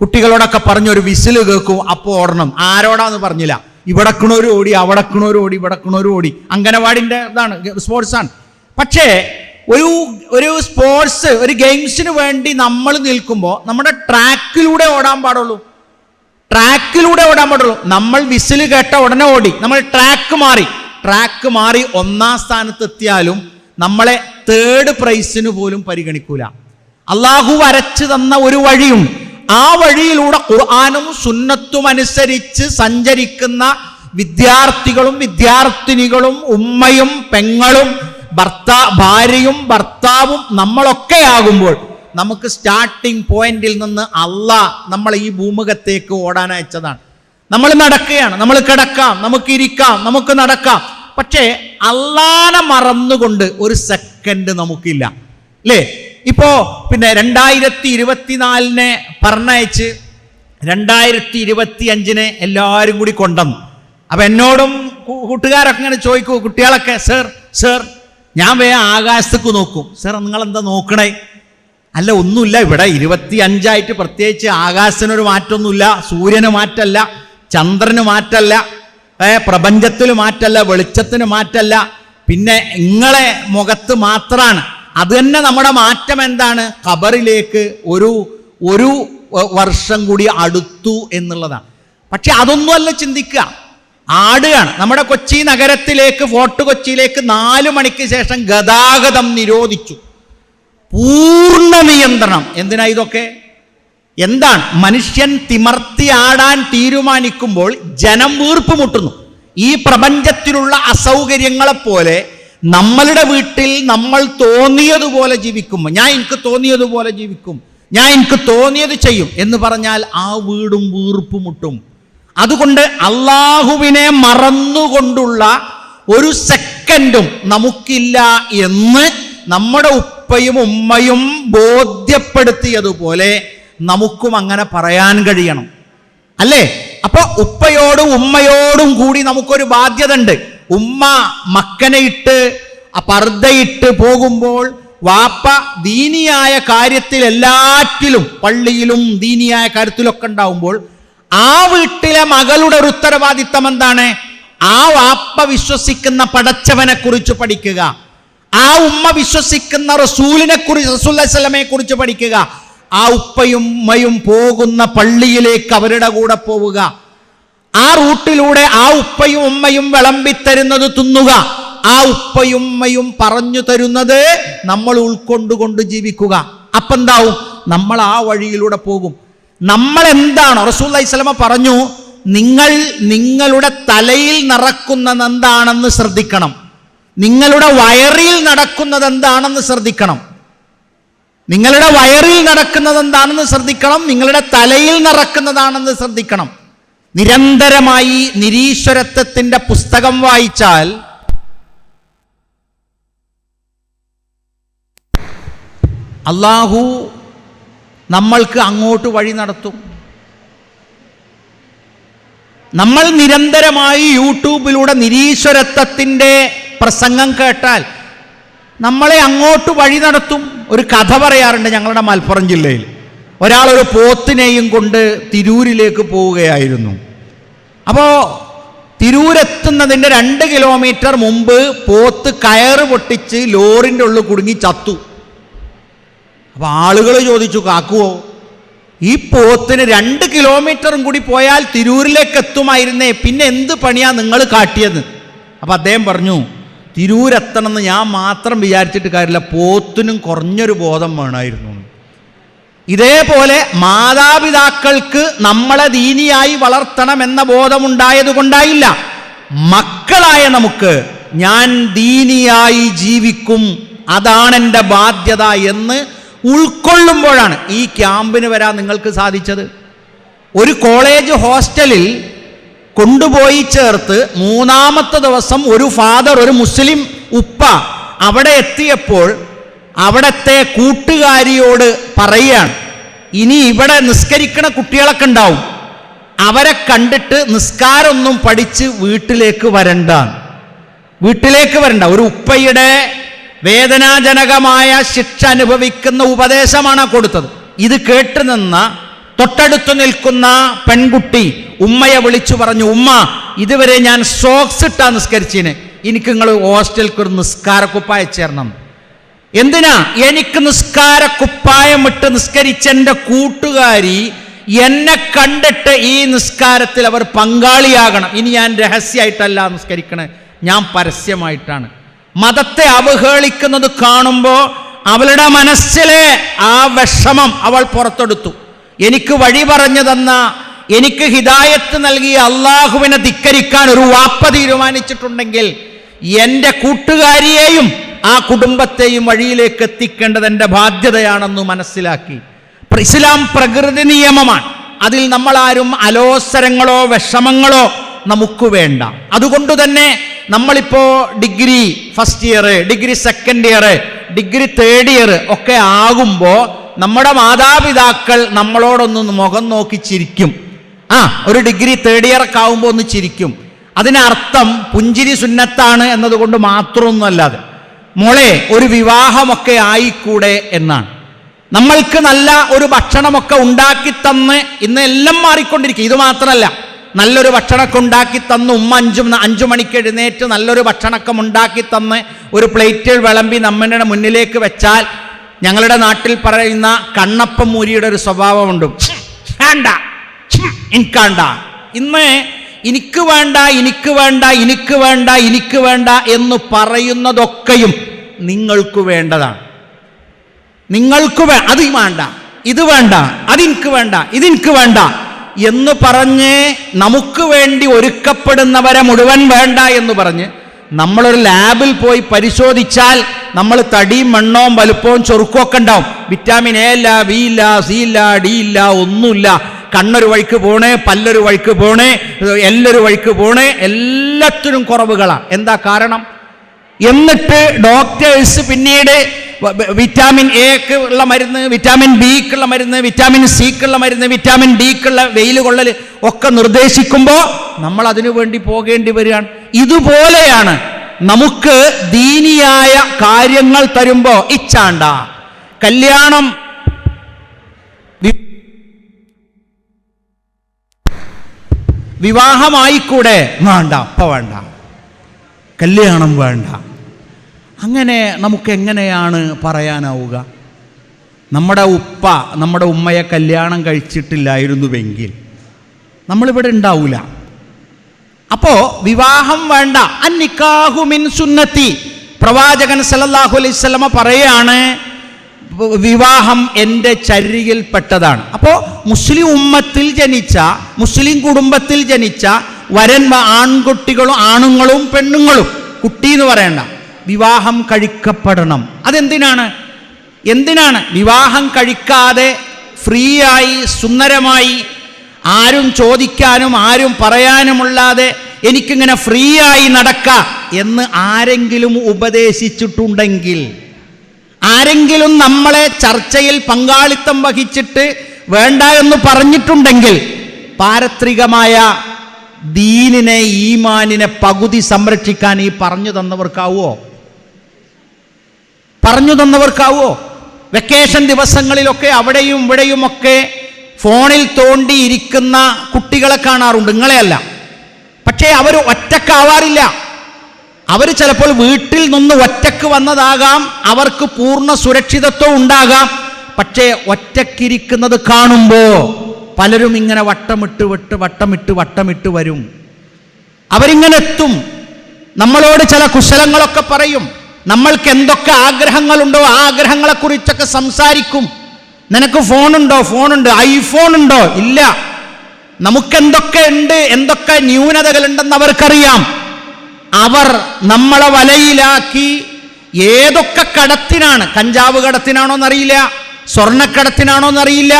S1: കുട്ടികളോടൊക്കെ പറഞ്ഞൊരു വിസില് കേൾക്കും, അപ്പോൾ ഓടണം. ആരോടാന്ന് പറഞ്ഞില്ല. ഇവിടക്കണോര് ഓടി, അവിടക്കണോര് ഓടി, ഇവിടക്കണോര് ഓടി. അംഗനവാടിൻ്റെ ഇതാണ്, സ്പോർട്സാണ്. പക്ഷേ ഒരു സ്പോർട്സ്, ഒരു ഗെയിംസിന് വേണ്ടി നമ്മൾ നിൽക്കുമ്പോൾ നമ്മുടെ ട്രാക്കിലൂടെ ഓടാൻ പാടുള്ളൂ. ട്രാക്കിലൂടെ ഓടാൻ പാടുള്ളൂ. നമ്മൾ വിസില് കേട്ട ഉടനെ ഓടി, നമ്മൾ ട്രാക്ക് മാറി ഒന്നാം സ്ഥാനത്ത് എത്തിയാലും നമ്മളെ തേർഡ് പ്രൈസിന് പോലും പരിഗണിക്കൂല. അള്ളാഹു വരച്ചു തന്ന ഒരു വഴിയും ആ വഴിയിലൂടെ ഖുർആനും സുന്നത്തും അനുസരിച്ച് സഞ്ചരിക്കുന്ന വിദ്യാർത്ഥികളും വിദ്യാർത്ഥിനികളും ഉമ്മയും പെങ്ങളും ഭാര്യയും ഭർത്താവും നമ്മളൊക്കെ ആകുമ്പോൾ നമുക്ക് സ്റ്റാർട്ടിംഗ് പോയിന്റിൽ നിന്ന് അള്ളാഹ് നമ്മളെ ഈ ഭൂമുഖത്തേക്ക് ഓടാൻ അയച്ചതാണ്. നമ്മൾ നടക്കുകയാണ്, നമ്മൾ കിടക്കാം, നമുക്ക് ഇരിക്കാം, നമുക്ക് നടക്കാം. പക്ഷേ അള്ളാനെ മറന്നുകൊണ്ട് ഒരു സെക്കൻഡ് നമുക്കില്ല, അല്ലേ? ഇപ്പോ പിന്നെ 2024 പറഞ്ഞയച്ച് 2025 എല്ലാവരും കൂടി കൊണ്ടുവന്നു. അപ്പൊ എന്നോടും കൂട്ടുകാരൊക്കെ ഇങ്ങനെ ചോദിക്കൂ, കുട്ടികളൊക്കെ, സർ ഞാൻ വേഗം ആകാശത്തേക്ക് നോക്കും. സർ നിങ്ങൾ എന്താ നോക്കണേ? അല്ല ഒന്നുമില്ല, ഇവിടെ 25 പ്രത്യേകിച്ച് ആകാശത്തിനൊരു മാറ്റമൊന്നുമില്ല, സൂര്യന് മാറ്റല്ല, ചന്ദ്രന് മാറ്റല്ല, പ്രപഞ്ചത്തിൽ മാറ്റല്ല, വെളിച്ചത്തിന് മാറ്റല്ല, പിന്നെ നിങ്ങളെ മുഖത്ത് മാത്രമാണ്. അത് തന്നെ നമ്മുടെ മാറ്റം എന്താണ്? ഖബറിലേക്ക് ഒരു വർഷം കൂടി അടുത്തു എന്നുള്ളതാണ്. പക്ഷെ അതൊന്നുമല്ല ചിന്തിക്കുക, ആടുകയാണ്. നമ്മുടെ കൊച്ചി നഗരത്തിലേക്ക്, ഫോർട്ട് കൊച്ചിയിലേക്ക് 4 മണിക്ക് ശേഷം ഗതാഗതം നിരോധിച്ചു. പൂർണ്ണ നിയന്ത്രണം. എന്തിനാ ഇതൊക്കെ? എന്താണ്? മനുഷ്യൻ തിമർത്തി ആടാൻ തീരുമാനിക്കുമ്പോൾ ജനം വീർപ്പ് മുട്ടുന്നു. ഈ പ്രപഞ്ചത്തിലുള്ള അസൗകര്യങ്ങളെപ്പോലെ നമ്മളുടെ വീട്ടിൽ നമ്മൾ തോന്നിയതുപോലെ ജീവിക്കുമ്പോൾ, ഞാൻ എനിക്ക് തോന്നിയതുപോലെ ജീവിക്കും, ഞാൻ എനിക്ക് തോന്നിയത് ചെയ്യും എന്ന് പറഞ്ഞാൽ ആ വീടും വീർപ്പ് മുട്ടും. അതുകൊണ്ട് അള്ളാഹുവിനെ മറന്നുകൊണ്ടുള്ള ഒരു സെക്കൻഡും നമുക്കില്ല എന്ന് നമ്മുടെ ഉപ്പയും ഉമ്മയും ബോധ്യപ്പെടുത്തിയതുപോലെ നമുക്കും അങ്ങനെ പറയാൻ കഴിയണം, അല്ലേ? അപ്പൊ ഉപ്പയോടും ഉമ്മയോടും കൂടി നമുക്കൊരു ബാധ്യത ഉണ്ട്. ഉമ്മ മക്കനെ ഇട്ട് പർദ്ദയിട്ട് പോകുമ്പോൾ വാപ്പ ദീനിയായ കാര്യത്തിൽ എല്ലാറ്റിലും, പള്ളിയിലും ദീനിയായ കാര്യത്തിലൊക്കെ ഉണ്ടാവുമ്പോൾ ആ വീട്ടിലെ മകളുടെ ഒരു ഉത്തരവാദിത്തം എന്താണ്? ആ വാപ്പ വിശ്വസിക്കുന്ന പടച്ചവനെ കുറിച്ച് പഠിക്കുക, ആ ഉമ്മ വിശ്വസിക്കുന്ന റസൂലിനെ കുറിച്ച്, റസൂലുള്ളാഹി സ്വല്ലല്ലാഹു അലൈഹി വസല്ലമയെ കുറിച്ച് പഠിക്കുക, ആ ഉപ്പയും ഉമ്മയും പോകുന്ന പള്ളിയിലേക്ക് അവരുടെ കൂടെ പോവുക, ആ റൂട്ടിലൂടെ ആ ഉപ്പയും ഉമ്മയും വിളമ്പിത്തരുന്നത് തിന്നുക, ആ ഉപ്പയും ഉമ്മയും പറഞ്ഞു തരുന്നത് നമ്മൾ ഉൾക്കൊണ്ടുകൊണ്ട് ജീവിക്കുക. അപ്പൊ എന്താവും? നമ്മൾ ആ വഴിയിലൂടെ പോകും. നമ്മൾ എന്താണോ, റസൂലുള്ളാഹി സ്വല്ലല്ലാഹു അലൈഹി വസല്ലം പറഞ്ഞു, നിങ്ങൾ നിങ്ങളുടെ തലയിൽ നടക്കുന്നത് എന്താണെന്ന് ശ്രദ്ധിക്കണം, നിങ്ങളുടെ വയറിൽ നടക്കുന്നത് എന്താണെന്ന് ശ്രദ്ധിക്കണം, നിങ്ങളുടെ വയറിൽ നടക്കുന്നത് എന്താണെന്ന് ശ്രദ്ധിക്കണം, നിങ്ങളുടെ തലയിൽ നടക്കുന്നതാണെന്ന് ശ്രദ്ധിക്കണം. നിരന്തരമായി നിരീശ്വരത്വത്തിന്റെ പുസ്തകം വായിച്ചാൽ അള്ളാഹു നമ്മൾക്ക് അങ്ങോട്ട് വഴി നടത്തും. നമ്മൾ നിരന്തരമായി യൂട്യൂബിലൂടെ നിരീശ്വരത്വത്തിൻ്റെ പ്രസംഗം കേട്ടാൽ നമ്മളെ അങ്ങോട്ട് വഴി നടത്തും. ഒരു കഥ പറയാറുണ്ട് ഞങ്ങളുടെ മലപ്പുറം ജില്ലയിൽ. ഒരാളൊരു പോത്തിനെയും കൊണ്ട് തിരൂരിലേക്ക് പോവുകയായിരുന്നു. അപ്പോൾ തിരൂരെത്തുന്നതിൻ്റെ 2 കിലോമീറ്റർ മുമ്പ് പോത്ത് കയറ് പൊട്ടിച്ച് ലോറിൻ്റെ ഉള്ളിൽ കുടുങ്ങി ചത്തു. അപ്പോൾ ആളുകൾ ചോദിച്ചു, കാക്കുവോ ഈ പോത്തിന് 2 കിലോമീറ്ററും കൂടി പോയാൽ തിരൂരിലേക്ക് എത്തുമായിരുന്നേ, പിന്നെ എന്ത് പണിയാ നിങ്ങൾ കാട്ടിയത്? അപ്പം അദ്ദേഹം പറഞ്ഞു, തിരൂരെത്തണമെന്ന് ഞാൻ മാത്രം വിചാരിച്ചിട്ട് കാര്യമില്ല, പോത്തിനും കുറഞ്ഞൊരു ബോധം വേണമായിരുന്നു. ഇതേപോലെ മാതാപിതാക്കൾക്ക് നമ്മളെ ദീനിയായി വളർത്തണമെന്ന ബോധമുണ്ടായത് കൊണ്ടായില്ല. മക്കളായ നമുക്ക് ഞാൻ ദീനിയായി ജീവിക്കും, അതാണെൻ്റെ ബാധ്യത എന്ന് ഉൾക്കൊള്ളുമ്പോഴാണ് ഈ ക്യാമ്പിന് വരാൻ നിങ്ങൾക്ക് സാധിച്ചത്. ഒരു കോളേജ് ഹോസ്റ്റലിൽ കൊണ്ടുപോയി ചേർത്ത് 3-ാമത്തെ ദിവസം ഒരു ഫാദർ, ഒരു മുസ്ലിം ഉപ്പ അവിടെ എത്തിയപ്പോൾ അവിടത്തെ കൂട്ടുകാരിയോട് പറയുകയാണ്, ഇനി ഇവിടെ നിസ്കരിക്കണ കുട്ടികളൊക്കെ ഉണ്ടാവും, അവരെ കണ്ടിട്ട് നിസ്കാരമൊന്നും പഠിച്ച് വീട്ടിലേക്ക് വരണ്ട. ഒരു ഉപ്പയുടെ വേദനാജനകമായ ശിക്ഷ അനുഭവിക്കുന്ന ഉപദേശമാണ് കൊടുത്തത്. ഇത് കേട്ട് നിന്ന തൊട്ടടുത്ത് നിൽക്കുന്ന പെൺകുട്ടി ഉമ്മയെ വിളിച്ചു പറഞ്ഞു, ഉമ്മ, ഇതുവരെ ഞാൻ സോക്സ് ഇട്ടാ നിസ്കരിച്ചിന്, എനിക്ക് നിങ്ങൾ ഹോസ്റ്റലിലേക്ക് ഒരു നിസ്കാരക്കുപ്പായ ചേരണം. എന്തിനാ? എനിക്ക് നിസ്കാരക്കുപ്പായം ഇട്ട് നിസ്കരിച്ച എൻ്റെ കൂട്ടുകാരി എന്നെ കണ്ടിട്ട് ഈ നിസ്കാരത്തിൽ അവർ പങ്കാളിയാകണം. ഇനി ഞാൻ രഹസ്യമായിട്ടല്ല നിസ്കരിക്കണേ, ഞാൻ പരസ്യമായിട്ടാണ്. മതത്തെ അവഹേളിക്കുന്നത് കാണുമ്പോൾ അവളുടെ മനസ്സിലെ ആ വിഷമം അവൾ പുറത്തെടുത്തു. എനിക്ക് വഴി പറഞ്ഞു തന്ന, എനിക്ക് ഹിദായത്ത് നൽകിയ അള്ളാഹുവിനെ ധിക്കരിക്കാൻ ഒരു വാപ്പ തീരുമാനിച്ചിട്ടുണ്ടെങ്കിൽ എൻ്റെ കൂട്ടുകാരിയെയും ആ കുടുംബത്തെയും വഴിയിലേക്ക് എത്തിക്കേണ്ടത് എൻ്റെ ബാധ്യതയാണെന്ന് മനസ്സിലാക്കി. ഇസ്ലാം പ്രകൃതി നിയമമാണ്. അതിൽ നമ്മളാരും അലോസരങ്ങളോ വിഷമങ്ങളോ നമുക്ക് വേണ്ട. അതുകൊണ്ട് തന്നെ നമ്മളിപ്പോൾ degree first year, degree second year, degree third year ഒക്കെ ആകുമ്പോൾ നമ്മുടെ മാതാപിതാക്കൾ നമ്മളോടൊന്ന് മുഖം നോക്കി ചിരിക്കും. ഒരു ഡിഗ്രി തേർഡ് ഇയർ ഒക്കെ ആകുമ്പോൾ ഒന്ന് ചിരിക്കും. അതിനർത്ഥം പുഞ്ചിരി സുന്നത്താണ് എന്നതുകൊണ്ട് മാത്രമൊന്നുമല്ലാതെ, മോളെ ഒരു വിവാഹമൊക്കെ ആയിക്കൂടെ എന്നാണ്. നമ്മൾക്ക് നല്ല ഒരു ഭക്ഷണമൊക്കെ ഉണ്ടാക്കി തന്ന്, ഇന്ന് എല്ലാം മാറിക്കൊണ്ടിരിക്കും. ഇത് മാത്രമല്ല, നല്ലൊരു ഭക്ഷണമൊക്കെ ഉണ്ടാക്കി തന്ന് ഉമ്മ 5 മണിക്ക് എഴുന്നേറ്റ് നല്ലൊരു ഭക്ഷണമൊക്കെ ഉണ്ടാക്കി തന്ന് ഒരു പ്ലേറ്റിൽ വിളമ്പി നമ്മുടെ മുന്നിലേക്ക് വെച്ചാൽ ഞങ്ങളുടെ നാട്ടിൽ പറയുന്ന കണ്ണപ്പം മൂരിയുടെ ഒരു സ്വഭാവമുണ്ട്. വേണ്ട, എനിക്കാണ്ട. ഇന്ന് എനിക്ക് വേണ്ട, എനിക്ക് വേണ്ട, എനിക്ക് വേണ്ട, എനിക്ക് വേണ്ട എന്ന് പറയുന്നതൊക്കെയും നിങ്ങൾക്ക് വേണ്ടതാണ്. നിങ്ങൾക്ക് അത് വേണ്ട, ഇത് വേണ്ട, അതെനിക്ക് വേണ്ട, ഇതെനിക്ക് വേണ്ട എന്ന് പറഞ്ഞ് നമുക്ക് വേണ്ടി ഒരുക്കപ്പെടുന്നവരെ മുഴുവൻ വേണ്ട എന്ന് പറഞ്ഞ് നമ്മളൊരു ലാബിൽ പോയി പരിശോധിച്ചാൽ നമ്മൾ തടിയും മണ്ണവും വലുപ്പവും ചൊറുക്കമൊക്കെ ഉണ്ടാവും. വിറ്റാമിൻ എ ഇല്ല, ബി ഇല്ല, സി ഇല്ല, ഡി ഇല്ല, ഒന്നുമില്ല. കണ്ണൊരു വഴിക്ക് പോണേ, പല്ലൊരു വഴിക്ക് പോണേ, എല്ലൊരു വഴിക്ക് പോണേ, എല്ലാത്തിനും കുറവുകളാണ്. എന്താ കാരണം? എന്നിട്ട് ഡോക്ടേഴ്സ് പിന്നീട് വിറ്റാമിൻ എക്ക് ഉള്ള മരുന്ന്, വിറ്റാമിൻ ബിക്കുള്ള മരുന്ന്, വിറ്റാമിൻ സിക്കുള്ള മരുന്ന്, വിറ്റാമിൻ ഡിക്കുള്ള വെയിൽ കൊള്ളൽ ഒക്കെ നിർദ്ദേശിക്കുമ്പോൾ നമ്മൾ അതിനു വേണ്ടി പോകേണ്ടി വരികയാണ്. ഇതുപോലെയാണ് നമുക്ക് ദീനിയായ കാര്യങ്ങൾ തരുമ്പോൾ ഇച്ചാണ്ട കല്യാണം വിവാഹമായിക്കൂടെ, വേണ്ട, അപ്പ വേണ്ട, കല്യാണം വേണ്ട. അങ്ങനെ നമുക്ക് എങ്ങനെയാണ് പറയാനാവുക? നമ്മുടെ ഉപ്പ നമ്മുടെ ഉമ്മയെ കല്യാണം കഴിച്ചിട്ടില്ലായിരുന്നുവെങ്കിൽ നമ്മളിവിടെ ഉണ്ടാവില്ല. അപ്പോൾ വിവാഹം വേണ്ട. അന്നിക്കാഹു മിൻ സുന്നത്തി, പ്രവാചകൻ സല്ലല്ലാഹു അലൈഹി വസല്ലമ പറയാണ്, വിവാഹം എൻ്റെ ചര്യയിൽപ്പെട്ടതാണ്. അപ്പോൾ മുസ്ലിം ഉമ്മത്തിൽ ജനിച്ച, മുസ്ലിം കുടുംബത്തിൽ ജനിച്ച വരൻ ആൺകുട്ടികളും ആണുങ്ങളും പെണ്ണുങ്ങളും, കുട്ടി എന്ന് പറയണ്ട, വിവാഹം കഴിക്കപ്പെടണം. അതെന്തിനാണ്? വിവാഹം കഴിക്കാതെ ഫ്രീ ആയി സുന്ദരമായി ആരും ചോദിക്കാനും ആരും പറയാനുമുള്ളാതെ എനിക്കിങ്ങനെ ഫ്രീ ആയി നടക്കാം എന്ന് ആരെങ്കിലും ഉപദേശിച്ചിട്ടുണ്ടെങ്കിൽ, ആരെങ്കിലും നമ്മളെ ചർച്ചയിൽ പങ്കാളിത്തം വഹിച്ചിട്ട് വേണ്ട എന്ന് പറഞ്ഞിട്ടുണ്ടെങ്കിൽ, പാരത്രികമായ ദീനിനെ, ഈമാനിനെ പകുതി സംരക്ഷിക്കാൻ ഈ പറഞ്ഞു തന്നവർക്കാവോ? വെക്കേഷൻ ദിവസങ്ങളിലൊക്കെ അവിടെയും ഇവിടെയുമൊക്കെ ഫോണിൽ തോണ്ടിയിരിക്കുന്ന കുട്ടികളെ കാണാറുണ്ട്, നിങ്ങളെയല്ല. പക്ഷേ അവർ ഒറ്റക്കാവാറില്ല. അവർ ചിലപ്പോൾ വീട്ടിൽ നിന്ന് ഒറ്റക്ക് വന്നതാകാം, അവർക്ക് പൂർണ്ണ സുരക്ഷിതത്വം ഉണ്ടാകാം. പക്ഷേ ഒറ്റക്കിരിക്കുന്നത് കാണുമ്പോൾ പലരും ഇങ്ങനെ വട്ടമിട്ട് വരും. അവരിങ്ങനെ എത്തും, നമ്മളോട് ചില കുശലങ്ങളൊക്കെ പറയും, നമ്മൾക്ക് എന്തൊക്കെ ആഗ്രഹങ്ങളുണ്ടോ ആ ആഗ്രഹങ്ങളെക്കുറിച്ചൊക്കെ സംസാരിക്കും. നിനക്ക് ഫോണുണ്ടോ? ഫോണുണ്ട്. ഐഫോൺ ഉണ്ടോ? ഇല്ല. നമുക്കെന്തൊക്കെ ഉണ്ട്, എന്തൊക്കെ ന്യൂനതകളുണ്ടെന്ന് അവർക്കറിയാം. അവർ നമ്മളെ വലയിലാക്കി ഏതൊക്കെ കടത്തിനാണ്, കഞ്ചാവ് കടത്തിനാണോ എന്നറിയില്ല, സ്വർണ്ണക്കടത്തിനാണോ എന്നറിയില്ല,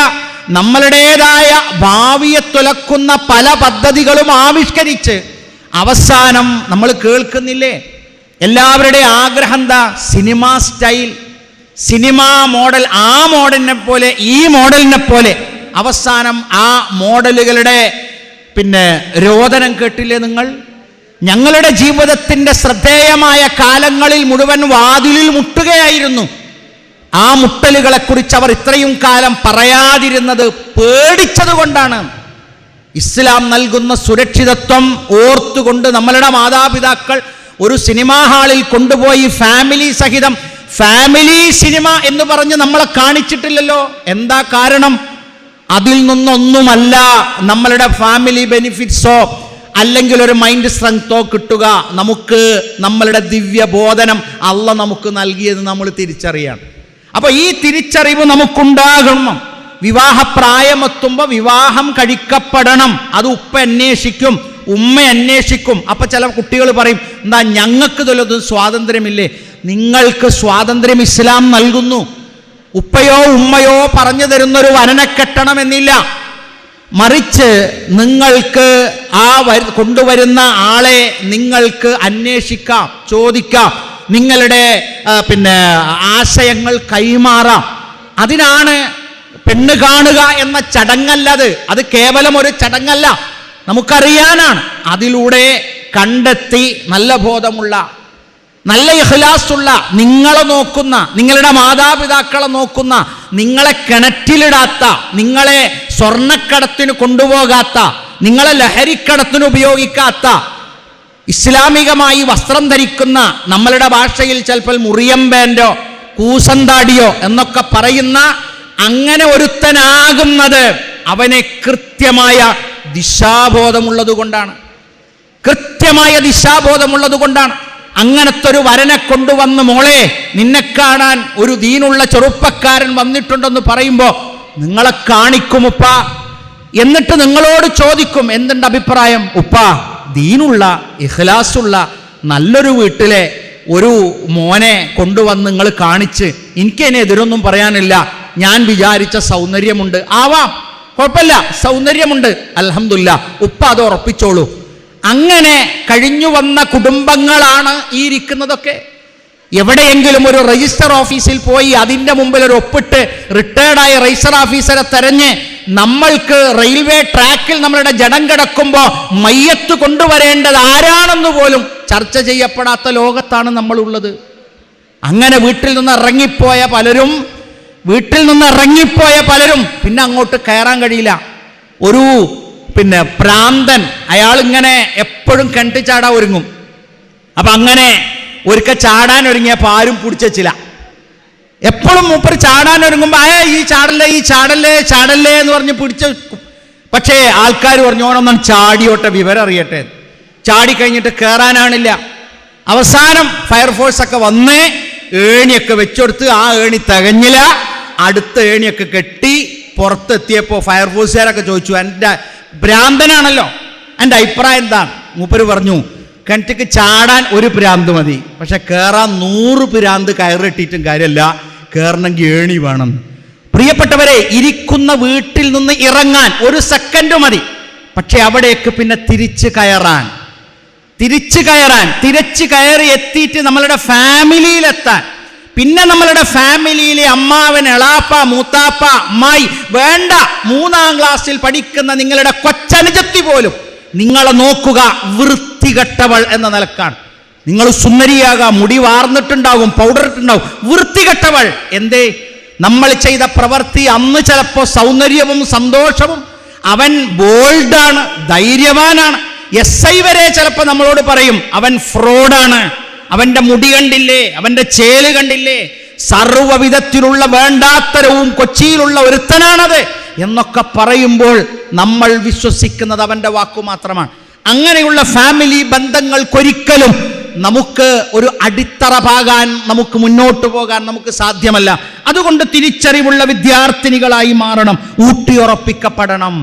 S1: നമ്മളുടേതായ ഭാവിയെ തുലക്കുന്ന പല പദ്ധതികളും ആവിഷ്കരിച്ച് അവസാനം നമ്മൾ കേൾക്കുന്നില്ലേ, എല്ലാവരുടെയും ആഗ്രഹം എന്താ? Cinema style, cinema model. ആ മോഡലിനെ പോലെ ഈ മോഡലിനെ പോലെ അവസാനം ആ മോഡലുകളുടെ രോദനം കേട്ടില്ലേ നിങ്ങൾ? ഞങ്ങളുടെ ജീവിതത്തിൻ്റെ ശ്രദ്ധേയമായ കാലങ്ങളിൽ മുഴുവൻ വാതിലിൽ മുട്ടുകയായിരുന്നു. ആ മുട്ടലുകളെക്കുറിച്ച് അവർ ഇത്രയും കാലം പറയാതിരുന്നത് പേടിച്ചതുകൊണ്ടാണ്. ഇസ്ലാം നൽകുന്ന സുരക്ഷിതത്വം ഓർത്തുകൊണ്ട് നമ്മളുടെ മാതാപിതാക്കൾ ഒരു സിനിമാ ഹാളിൽ കൊണ്ടുപോയി ഫാമിലി സഹിതം ഫാമിലി സിനിമ എന്ന് പറഞ്ഞ് നമ്മളെ കാണിച്ചിട്ടില്ലല്ലോ. എന്താ കാരണം? അതിൽ നിന്നൊന്നുമല്ല നമ്മളുടെ ഫാമിലി ബെനിഫിറ്റ്സോ അല്ലെങ്കിൽ ഒരു മൈൻഡ് സ്ട്രെങ്തോ കിട്ടുക. നമുക്ക് നമ്മളുടെ ദിവ്യബോധനം അള്ളാഹ് നമുക്ക് നൽകിയത് നമ്മൾ തിരിച്ചറിയണം. അപ്പോൾ ഈ തിരിച്ചറിവ് നമുക്കുണ്ടാകണം. വിവാഹപ്രായമെത്തുമ്പോൾ വിവാഹം കഴിക്കപ്പെടണം. അത് ഉപ്പ അന്വേഷിക്കും, ഉമ്മ അന്വേഷിക്കും. അപ്പം ചില കുട്ടികൾ പറയും, എന്താ ഞങ്ങൾക്ക് ഇതിലൊന്നും സ്വാതന്ത്ര്യമില്ലേ? നിങ്ങൾക്ക് സ്വാതന്ത്ര്യം ഇസ്ലാം നൽകുന്നു. ഉപ്പയോ ഉമ്മയോ പറഞ്ഞു തരുന്നൊരു വരനെ കെട്ടണമെന്നില്ല. മറിച്ച് നിങ്ങൾക്ക് ആ കൊണ്ടുവരുന്ന ആളെ നിങ്ങൾക്ക് അന്വേഷിക്കാം, ചോദിക്കാം, നിങ്ങളുടെ ആശയങ്ങൾ കൈമാറാം. അതിനാണ് പെണ്ണ് കാണുക എന്ന ചടങ്ങല്ലത്. അത് കേവലം ഒരു ചടങ്ങല്ല, നമുക്കറിയാനാണ്. അതിലൂടെ കണ്ടെത്തി നല്ല ബോധമുള്ള, നല്ല ഇഖ്ലാസുള്ള, നിങ്ങളെ നോക്കുന്ന, നിങ്ങളുടെ മാതാപിതാക്കളെ നോക്കുന്ന, നിങ്ങളെ കിണറ്റിലിടാത്ത, നിങ്ങളെ സ്വർണ്ണക്കടത്തിന് കൊണ്ടുപോകാത്ത, നിങ്ങളെ ലഹരിക്കടത്തിന് ഉപയോഗിക്കാത്ത, ഇസ്ലാമികമായി വസ്ത്രം ധരിക്കുന്ന, നമ്മളുടെ ഭാഷയിൽ ചിലപ്പോൾ മുറിയമ്പേൻ്റോ കൂസന്താടിയോ എന്നൊക്കെ പറയുന്ന അങ്ങനെ ഒരുത്തനാകുന്നത് അവനെ കൃത്യമായ ദിശാബോധമുള്ളത് കൊണ്ടാണ്. കൃത്യമായ ദിശാബോധമുള്ളത് കൊണ്ടാണ്. അങ്ങനത്തെ ഒരു വരനെ കൊണ്ടുവന്ന്, മോളെ നിന്നെ കാണാൻ ഒരു ദീനുള്ള ചെറുപ്പക്കാരൻ വന്നിട്ടുണ്ടെന്ന് പറയുമ്പോൾ നിങ്ങളെ കാണിക്കും ഉപ്പ. എന്നിട്ട് നിങ്ങളോട് ചോദിക്കും, എന്തുണ്ട് അഭിപ്രായം? ഉപ്പ, ദീനുള്ള ഇഖ്ലാസുള്ള നല്ലൊരു വീട്ടിലെ ഒരു മോനെ കൊണ്ടുവന്ന് നിങ്ങൾ കാണിച്ച്, എനിക്കതിനെ എതിരൊന്നും പറയാനില്ല, ഞാൻ വിചാരിച്ച സൗന്ദര്യമുണ്ട്, ആവാം, കുഴപ്പമില്ല, സൗന്ദര്യമുണ്ട്, അൽഹംദുലില്ലാ, ഉപ്പ അത് ഉറപ്പിച്ചോളൂ. അങ്ങനെ കഴിഞ്ഞു വന്ന കുടുംബങ്ങളാണ് ഈ ഇരിക്കുന്നതൊക്കെ. എവിടെയെങ്കിലും ഒരു രജിസ്റ്റർ ഓഫീസിൽ പോയി അതിൻ്റെ മുമ്പിൽ ഒരു ഒപ്പിട്ട് റിട്ടയർഡായ രജിസ്റ്റർ ഓഫീസറെ തെരഞ്ഞ് നമ്മൾക്ക് റെയിൽവേ ട്രാക്കിൽ നമ്മളുടെ ജഡം കിടക്കുമ്പോൾ മയ്യത്ത് കൊണ്ടുവരേണ്ടത് ആരാണെന്ന് പോലും ചർച്ച ചെയ്യപ്പെടാത്ത ലോകത്താണ് നമ്മളുള്ളത്. അങ്ങനെ വീട്ടിൽ നിന്ന് ഇറങ്ങിപ്പോയ പലരും പിന്നെ അങ്ങോട്ട് കയറാൻ കഴിയില്ല. ഒരു പ്രാന്തൻ, അയാളിങ്ങനെ എപ്പോഴും കിണറ്റി ചാടാൻ ഒരുങ്ങും. അപ്പം അങ്ങനെ ഒരിക്കൽ ചാടാൻ ഒരുങ്ങിയപ്പോൾ ആരും പിടിച്ചില്ല. എപ്പോഴും മൂപ്പർ ചാടാൻ ഒരുങ്ങുമ്പോൾ ഈ ചാടല്ലേ എന്ന് പറഞ്ഞ് പിടിച്ച്. പക്ഷേ ആൾക്കാർ പറഞ്ഞു, ഓണൊന്നും ചാടിയോട്ടെ, വിവരം അറിയട്ടെ. ചാടി കഴിഞ്ഞിട്ട് കയറാനാണില്ല. അവസാനം ഫയർഫോഴ്സൊക്കെ വന്ന് ഏണിയൊക്കെ വെച്ചെടുത്ത് ആ ഏണി തികഞ്ഞില്ല. അടുത്ത ഏണിയൊക്കെ കെട്ടി പുറത്തെത്തിയപ്പോൾ ഫയർഫോഴ്സുകാരൊക്കെ ചോദിച്ചു, എൻ്റെ ഭ്രാന്തനാണല്ലോ, എൻ്റെ അഭിപ്രായം എന്താണ്? മൂപ്പര് പറഞ്ഞു, കിണറ്റിക്ക് ചാടാൻ ഒരു ഭ്രാന്ത് മതി, പക്ഷെ കയറാൻ 100 ഭ്രാന്ത് കയറിട്ടിട്ടും കാര്യമല്ല, കയറണമെങ്കിൽ ഏണി വേണം. പ്രിയപ്പെട്ടവരെ, ഇരിക്കുന്ന വീട്ടിൽ നിന്ന് ഇറങ്ങാൻ 1 സെക്കൻഡ് മതി, പക്ഷെ അവിടേക്ക് പിന്നെ തിരിച്ചു കയറി എത്തിയിട്ട് നമ്മളുടെ ഫാമിലിയിലെത്താൻ, പിന്നെ നമ്മളുടെ ഫാമിലിയിലെ അമ്മാവൻ, എളാപ്പ, മൂത്താപ്പ, അമ്മായി, വേണ്ട 3ാം ക്ലാസ്സിൽ പഠിക്കുന്ന നിങ്ങളുടെ കൊച്ചനുജത്തി പോലും നിങ്ങളെ നോക്കുക വൃത്തികെട്ടവൾ എന്ന നിലക്കാണ്. നിങ്ങൾ സുന്ദരിയാകാം, മുടി വാർന്നിട്ടുണ്ടാകും, പൗഡർ ഇട്ടുണ്ടാവും, വൃത്തികെട്ടവൾ. എന്തേ? നമ്മൾ ചെയ്ത പ്രവൃത്തി അന്ന് ചിലപ്പോൾ സൗന്ദര്യവും സന്തോഷവും, അവൻ ബോൾഡാണ്, ധൈര്യവാനാണ്. SI വരെ ചിലപ്പോൾ നമ്മളോട് പറയും അവൻ ഫ്രോഡാണ്, അവൻ്റെ മുടി കണ്ടില്ലേ, അവൻ്റെ ചേല് കണ്ടില്ലേ, സർവ്വവിധത്തിലുള്ള വേണ്ടാത്തരവും കൊച്ചിയിലുള്ള ഒരുത്തനാണത് എന്നൊക്കെ പറയുമ്പോൾ നമ്മൾ വിശ്വസിക്കുന്നത് അവൻ്റെ വാക്കു മാത്രമാണ്. അങ്ങനെയുള്ള ഫാമിലി ബന്ധങ്ങൾക്കൊരിക്കലും നമുക്ക് ഒരു അടിത്തറ പാകാൻ, നമുക്ക് മുന്നോട്ട് പോകാൻ നമുക്ക് സാധ്യമല്ല. അതുകൊണ്ട് തിരിച്ചറിവുള്ള വിദ്യാർത്ഥിനികളായി മാറണം, ഊട്ടിയുറപ്പിക്കപ്പെടണം.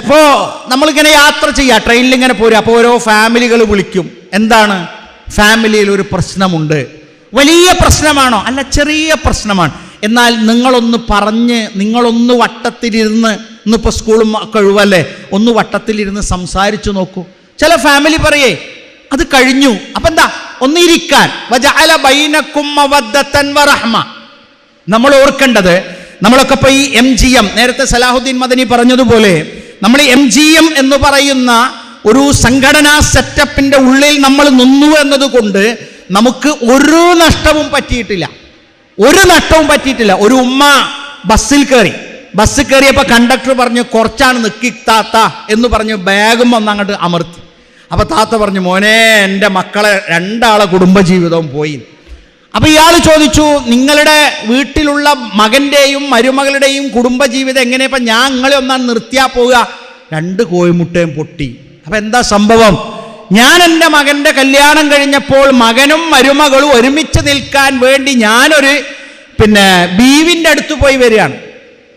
S1: ഇപ്പോൾ നമ്മളിങ്ങനെ യാത്ര ചെയ്യുക, ട്രെയിനിൽ ഇങ്ങനെ പോരുക, അപ്പോൾ ഓരോ ഫാമിലികൾ വിളിക്കും. എന്താണ്? ഫാമിലിയിൽ ഒരു പ്രശ്നമുണ്ട്. വലിയ പ്രശ്നമാണോ? അല്ല, ചെറിയ പ്രശ്നമാണ്. എന്നാൽ നിങ്ങളൊന്ന് പറഞ്ഞ്, നിങ്ങളൊന്ന് വട്ടത്തിലിരുന്ന്, ഇന്നിപ്പോൾ സ്കൂളും കഴിവല്ലേ, ഒന്ന് വട്ടത്തിലിരുന്ന് സംസാരിച്ചു നോക്കൂ. ചില ഫാമിലി പറയേ അത് കഴിഞ്ഞു, അപ്പം എന്താ, ഒന്നിരിക്കാൻ. വജഅല ബൈനകും മവദ്ദതൻ വറഹ്മ. നമ്മൾ ഓർക്കേണ്ടത്, നമ്മളൊക്കെ ഇപ്പോൾ ഈ MGM, നേരത്തെ സലാഹുദ്ദീൻ മദനി പറഞ്ഞതുപോലെ, നമ്മൾ MGM എന്ന് പറയുന്ന ഒരു സംഘടനാ സെറ്റപ്പിൻ്റെ ഉള്ളിൽ നമ്മൾ നിന്നു എന്നതുകൊണ്ട് നമുക്ക് ഒരു നഷ്ടവും പറ്റിയിട്ടില്ല. ഒരു ഉമ്മ ബസ്സിൽ കയറിയപ്പോൾ കണ്ടക്ടർ പറഞ്ഞു കുറച്ചാണ് നിക്കി താത്ത എന്ന് പറഞ്ഞ് ബാഗും ഒന്നങ്ങോട്ട് അമർത്തി. അപ്പോൾ താത്ത പറഞ്ഞു, മോനെ, എൻ്റെ മക്കളെ 2 കുടുംബജീവിതവും പോയി. അപ്പോൾ ഇയാൾ ചോദിച്ചു, നിങ്ങളുടെ വീട്ടിലുള്ള മകൻ്റെയും മരുമകളുടെയും കുടുംബജീവിതം എങ്ങനെയാ? ഇപ്പം ഞാൻ നിങ്ങളെ ഒന്നാണ് നിർത്തിയാൽ പോവുക. 2 കോഴിമുട്ടയും പൊട്ടി. അപ്പം എന്താ സംഭവം? ഞാൻ എൻ്റെ മകൻ്റെ കല്യാണം കഴിഞ്ഞപ്പോൾ മകനും മരുമകളും ഒരുമിച്ച് നിൽക്കാൻ വേണ്ടി ഞാനൊരു ബീവിൻ്റെ അടുത്ത് പോയി വരികയാണ്.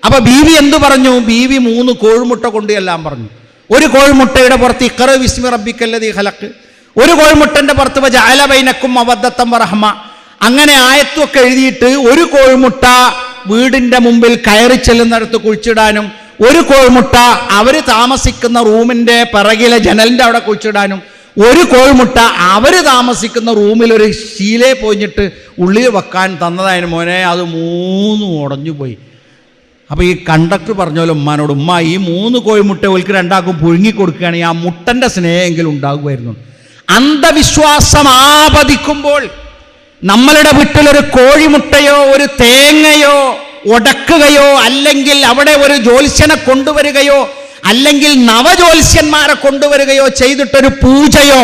S1: അപ്പോൾ ബീവി എന്തു പറഞ്ഞു? ബീവി 3 കോഴിമുട്ട കൊണ്ട് എല്ലാം പറഞ്ഞു. ഒരു കോഴിമുട്ടയുടെ പുറത്ത് ഇഖ്റ ബിസ്മി റബ്ബിക്കല്ലദീ ഖലഖ്, ഒരു കോഴിമുട്ടൻ്റെ പുറത്ത് വജഅല ബൈനകും മവദ്ദതൻ വറഹ്മ. അങ്ങനെ ആയത്തൊക്കെ എഴുതിയിട്ട് ഒരു കോഴിമുട്ട വീടിൻ്റെ മുമ്പിൽ കയറി ചെല്ലുന്നിടത്ത് കുഴിച്ചിടാനും, ഒരു കോഴിമുട്ട അവർ താമസിക്കുന്ന റൂമിൻ്റെ പിറകിലെ ജനലിൻ്റെ അവിടെ കുഴിച്ചിടാനും, ഒരു കോഴിമുട്ട അവർ താമസിക്കുന്ന റൂമിൽ ഒരു ശീലയെ പോയിട്ട് ഉള്ളിൽ വെക്കാൻ തന്നതായിരുന്നു. മോനെ, അത് 3 ഉടഞ്ഞു പോയി. അപ്പോൾ ഈ കണ്ടക്ടർ പറഞ്ഞല്ലോ ഉമ്മാനോട്, ഉമ്മ ഈ 3 കോഴിമുട്ട ഒരിക്കൽ 2 പുഴുങ്ങി കൊടുക്കുകയാണെങ്കിൽ ആ മുട്ടൻ്റെ സ്നേഹമെങ്കിലും ഉണ്ടാകുമായിരുന്നു. അന്ധവിശ്വാസം ആപതിക്കുമ്പോൾ നമ്മളുടെ വീട്ടിലൊരു കോഴിമുട്ടയോ ഒരു തേങ്ങയോ ഉടക്കുകയോ, അല്ലെങ്കിൽ അവിടെ ഒരു ജ്യോത്സ്യനെ കൊണ്ടുവരികയോ, അല്ലെങ്കിൽ നവജ്യോത്സ്യന്മാരെ കൊണ്ടുവരികയോ ചെയ്തിട്ടൊരു പൂജയോ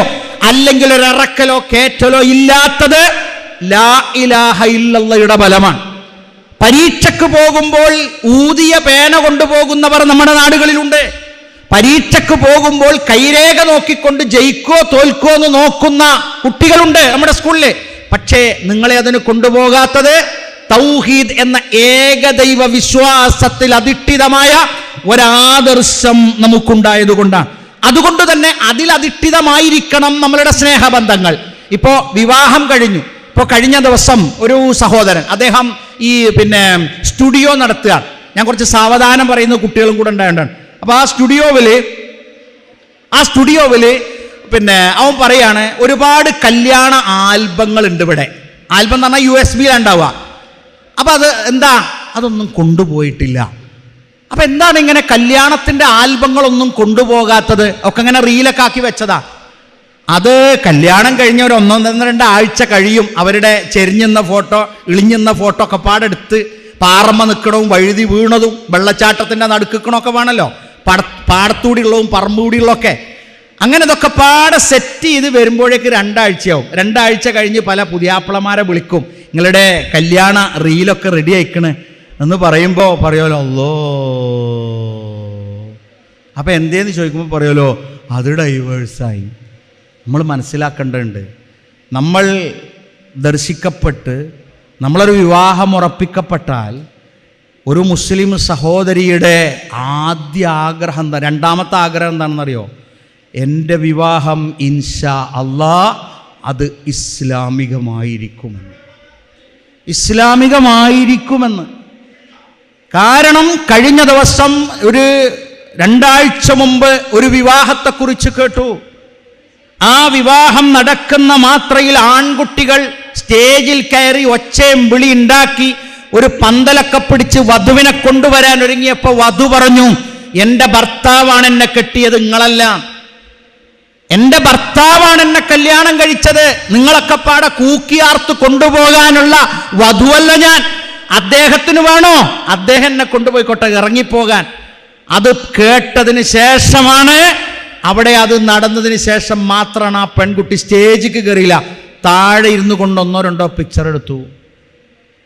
S1: അല്ലെങ്കിൽ ഒരു ഇറക്കലോ കേറ്റലോ ഇല്ലാത്തത് ലാ ഇലാഹ ഇല്ലല്ലാഹയുടെ ബലമാണ്. പരീക്ഷയ്ക്ക് പോകുമ്പോൾ ഊതിയ പേന കൊണ്ടുപോകുന്നവർ നമ്മുടെ നാടുകളിലുണ്ട്. പരീക്ഷയ്ക്ക് പോകുമ്പോൾ കൈരേഖ നോക്കിക്കൊണ്ട് ജയിക്കോ തോൽക്കോ എന്ന് നോക്കുന്ന കുട്ടികളുണ്ട് നമ്മുടെ സ്കൂളിൽ. പക്ഷേ നിങ്ങളെ അതിന് കൊണ്ടുപോകാത്തത് തൗഹീദ് എന്ന ഏകദൈവ വിശ്വാസത്തിൽ അധിഷ്ഠിതമായ ഒരാദർശം നമുക്കുണ്ടായതുകൊണ്ടാണ്. അതുകൊണ്ട് തന്നെ അതിലധിഷ്ഠിതമായിരിക്കണം നമ്മളുടെ സ്നേഹബന്ധങ്ങൾ. ഇപ്പോൾ വിവാഹം കഴിഞ്ഞു. ഇപ്പോൾ കഴിഞ്ഞ ദിവസം ഒരു സഹോദരൻ, അദ്ദേഹം ഈ സ്റ്റുഡിയോ നടത്തുക. ഞാൻ കുറച്ച് സാവധാനം പറയുന്ന കുട്ടികളും കൂടെ ഉണ്ടായിട്ടാണ്. അപ്പോൾ ആ സ്റ്റുഡിയോവിൽ അവൻ പറയാണ്, ഒരുപാട് കല്യാണ ആൽബങ്ങൾ ഉണ്ട് ഇവിടെ. ആൽബം എന്ന് പറഞ്ഞാൽ USB ഉണ്ടാവുക. അപ്പം അത് എന്താ, അതൊന്നും കൊണ്ടുപോയിട്ടില്ല. അപ്പം എന്താണ് ഇങ്ങനെ കല്യാണത്തിൻ്റെ ആൽബങ്ങളൊന്നും കൊണ്ടുപോകാത്തത്? ഒക്കെ ഇങ്ങനെ റീലൊക്കെ ആക്കി വെച്ചതാ. അത് കല്യാണം കഴിഞ്ഞ ഒരു 1-2 ആഴ്ച കഴിയും അവരുടെ ചെരിഞ്ഞുന്ന ഫോട്ടോ, ഇളിഞ്ഞുന്ന ഫോട്ടോ ഒക്കെ പാടെടുത്ത് പാറമ്മ നിൽക്കണവും വഴുതി വീണതും വെള്ളച്ചാട്ടത്തിൻ്റെ നടുക്കണമൊക്കെ വേണമല്ലോ, പാടത്തൂടിയുള്ളതും പറമ്പൂടിയുള്ളതൊക്കെ. അങ്ങനെ ഇതൊക്കെ പാടെ സെറ്റ് ചെയ്ത് വരുമ്പോഴേക്ക് 2 ആഴ്ചയാവും. 2 ആഴ്ച കഴിഞ്ഞ് പല പുതിയാപ്പിളമാരെ വിളിക്കും, നിങ്ങളുടെ കല്യാണ റീലൊക്കെ റെഡി ആയിക്കണ് എന്ന് പറയുമ്പോൾ പറയുമല്ലോ, അല്ലോ. അപ്പം എന്തേന്ന് ചോദിക്കുമ്പോൾ പറയുമല്ലോ, അത് ഡൈവേഴ്സായി. നമ്മൾ മനസ്സിലാക്കേണ്ടതുണ്ട്, നമ്മൾ ദർശിക്കപ്പെട്ട് നമ്മളൊരു വിവാഹം ഉറപ്പിക്കപ്പെട്ടാൽ ഒരു മുസ്ലിം സഹോദരിയുടെ ആദ്യ ആഗ്രഹം എന്താ, രണ്ടാമത്തെ ആഗ്രഹം എന്താണെന്നറിയോ? എൻ്റെ വിവാഹം ഇൻഷാ അല്ലാഹ് അത് ഇസ്ലാമികമായിരിക്കുമെന്ന്. കാരണം കഴിഞ്ഞ ദിവസം ഒരു 2 ആഴ്ച മുമ്പ് ഒരു വിവാഹത്തെക്കുറിച്ച് കേട്ടു. ആ വിവാഹം നടക്കുന്ന മാത്രയിൽ ആൺകുട്ടികൾ സ്റ്റേജിൽ കയറി ഒച്ചയും വിളി ഉണ്ടാക്കി ഒരു പന്തലൊക്കെ പിടിച്ച് വധുവിനെ കൊണ്ടുവരാൻ ഒരുങ്ങിയപ്പോൾ വധു പറഞ്ഞു, എൻ്റെ ഭർത്താവാണ് എന്നെ കെട്ടിയത്, നിങ്ങളല്ല. എൻ്റെ ഭർത്താവാണ് എന്നെ കല്യാണം കഴിച്ചത്, നിങ്ങളൊക്കെ പാടെ കൂക്കിയാർത്ത് കൊണ്ടുപോകാനുള്ള വധുവല്ല ഞാൻ. അദ്ദേഹത്തിന് വേണോ, അദ്ദേഹം എന്നെ കൊണ്ടുപോയിക്കോട്ടെ, ഇറങ്ങിപ്പോകാൻ. അത് കേട്ടതിന് ശേഷമാണ്, അവിടെ അത് നടന്നതിന് ശേഷം മാത്രമാണ് ആ പെൺകുട്ടി സ്റ്റേജിക്ക് കയറിയില്ല, താഴെ ഇരുന്നു കൊണ്ട് 1-2 പിക്ചർ എടുത്തു.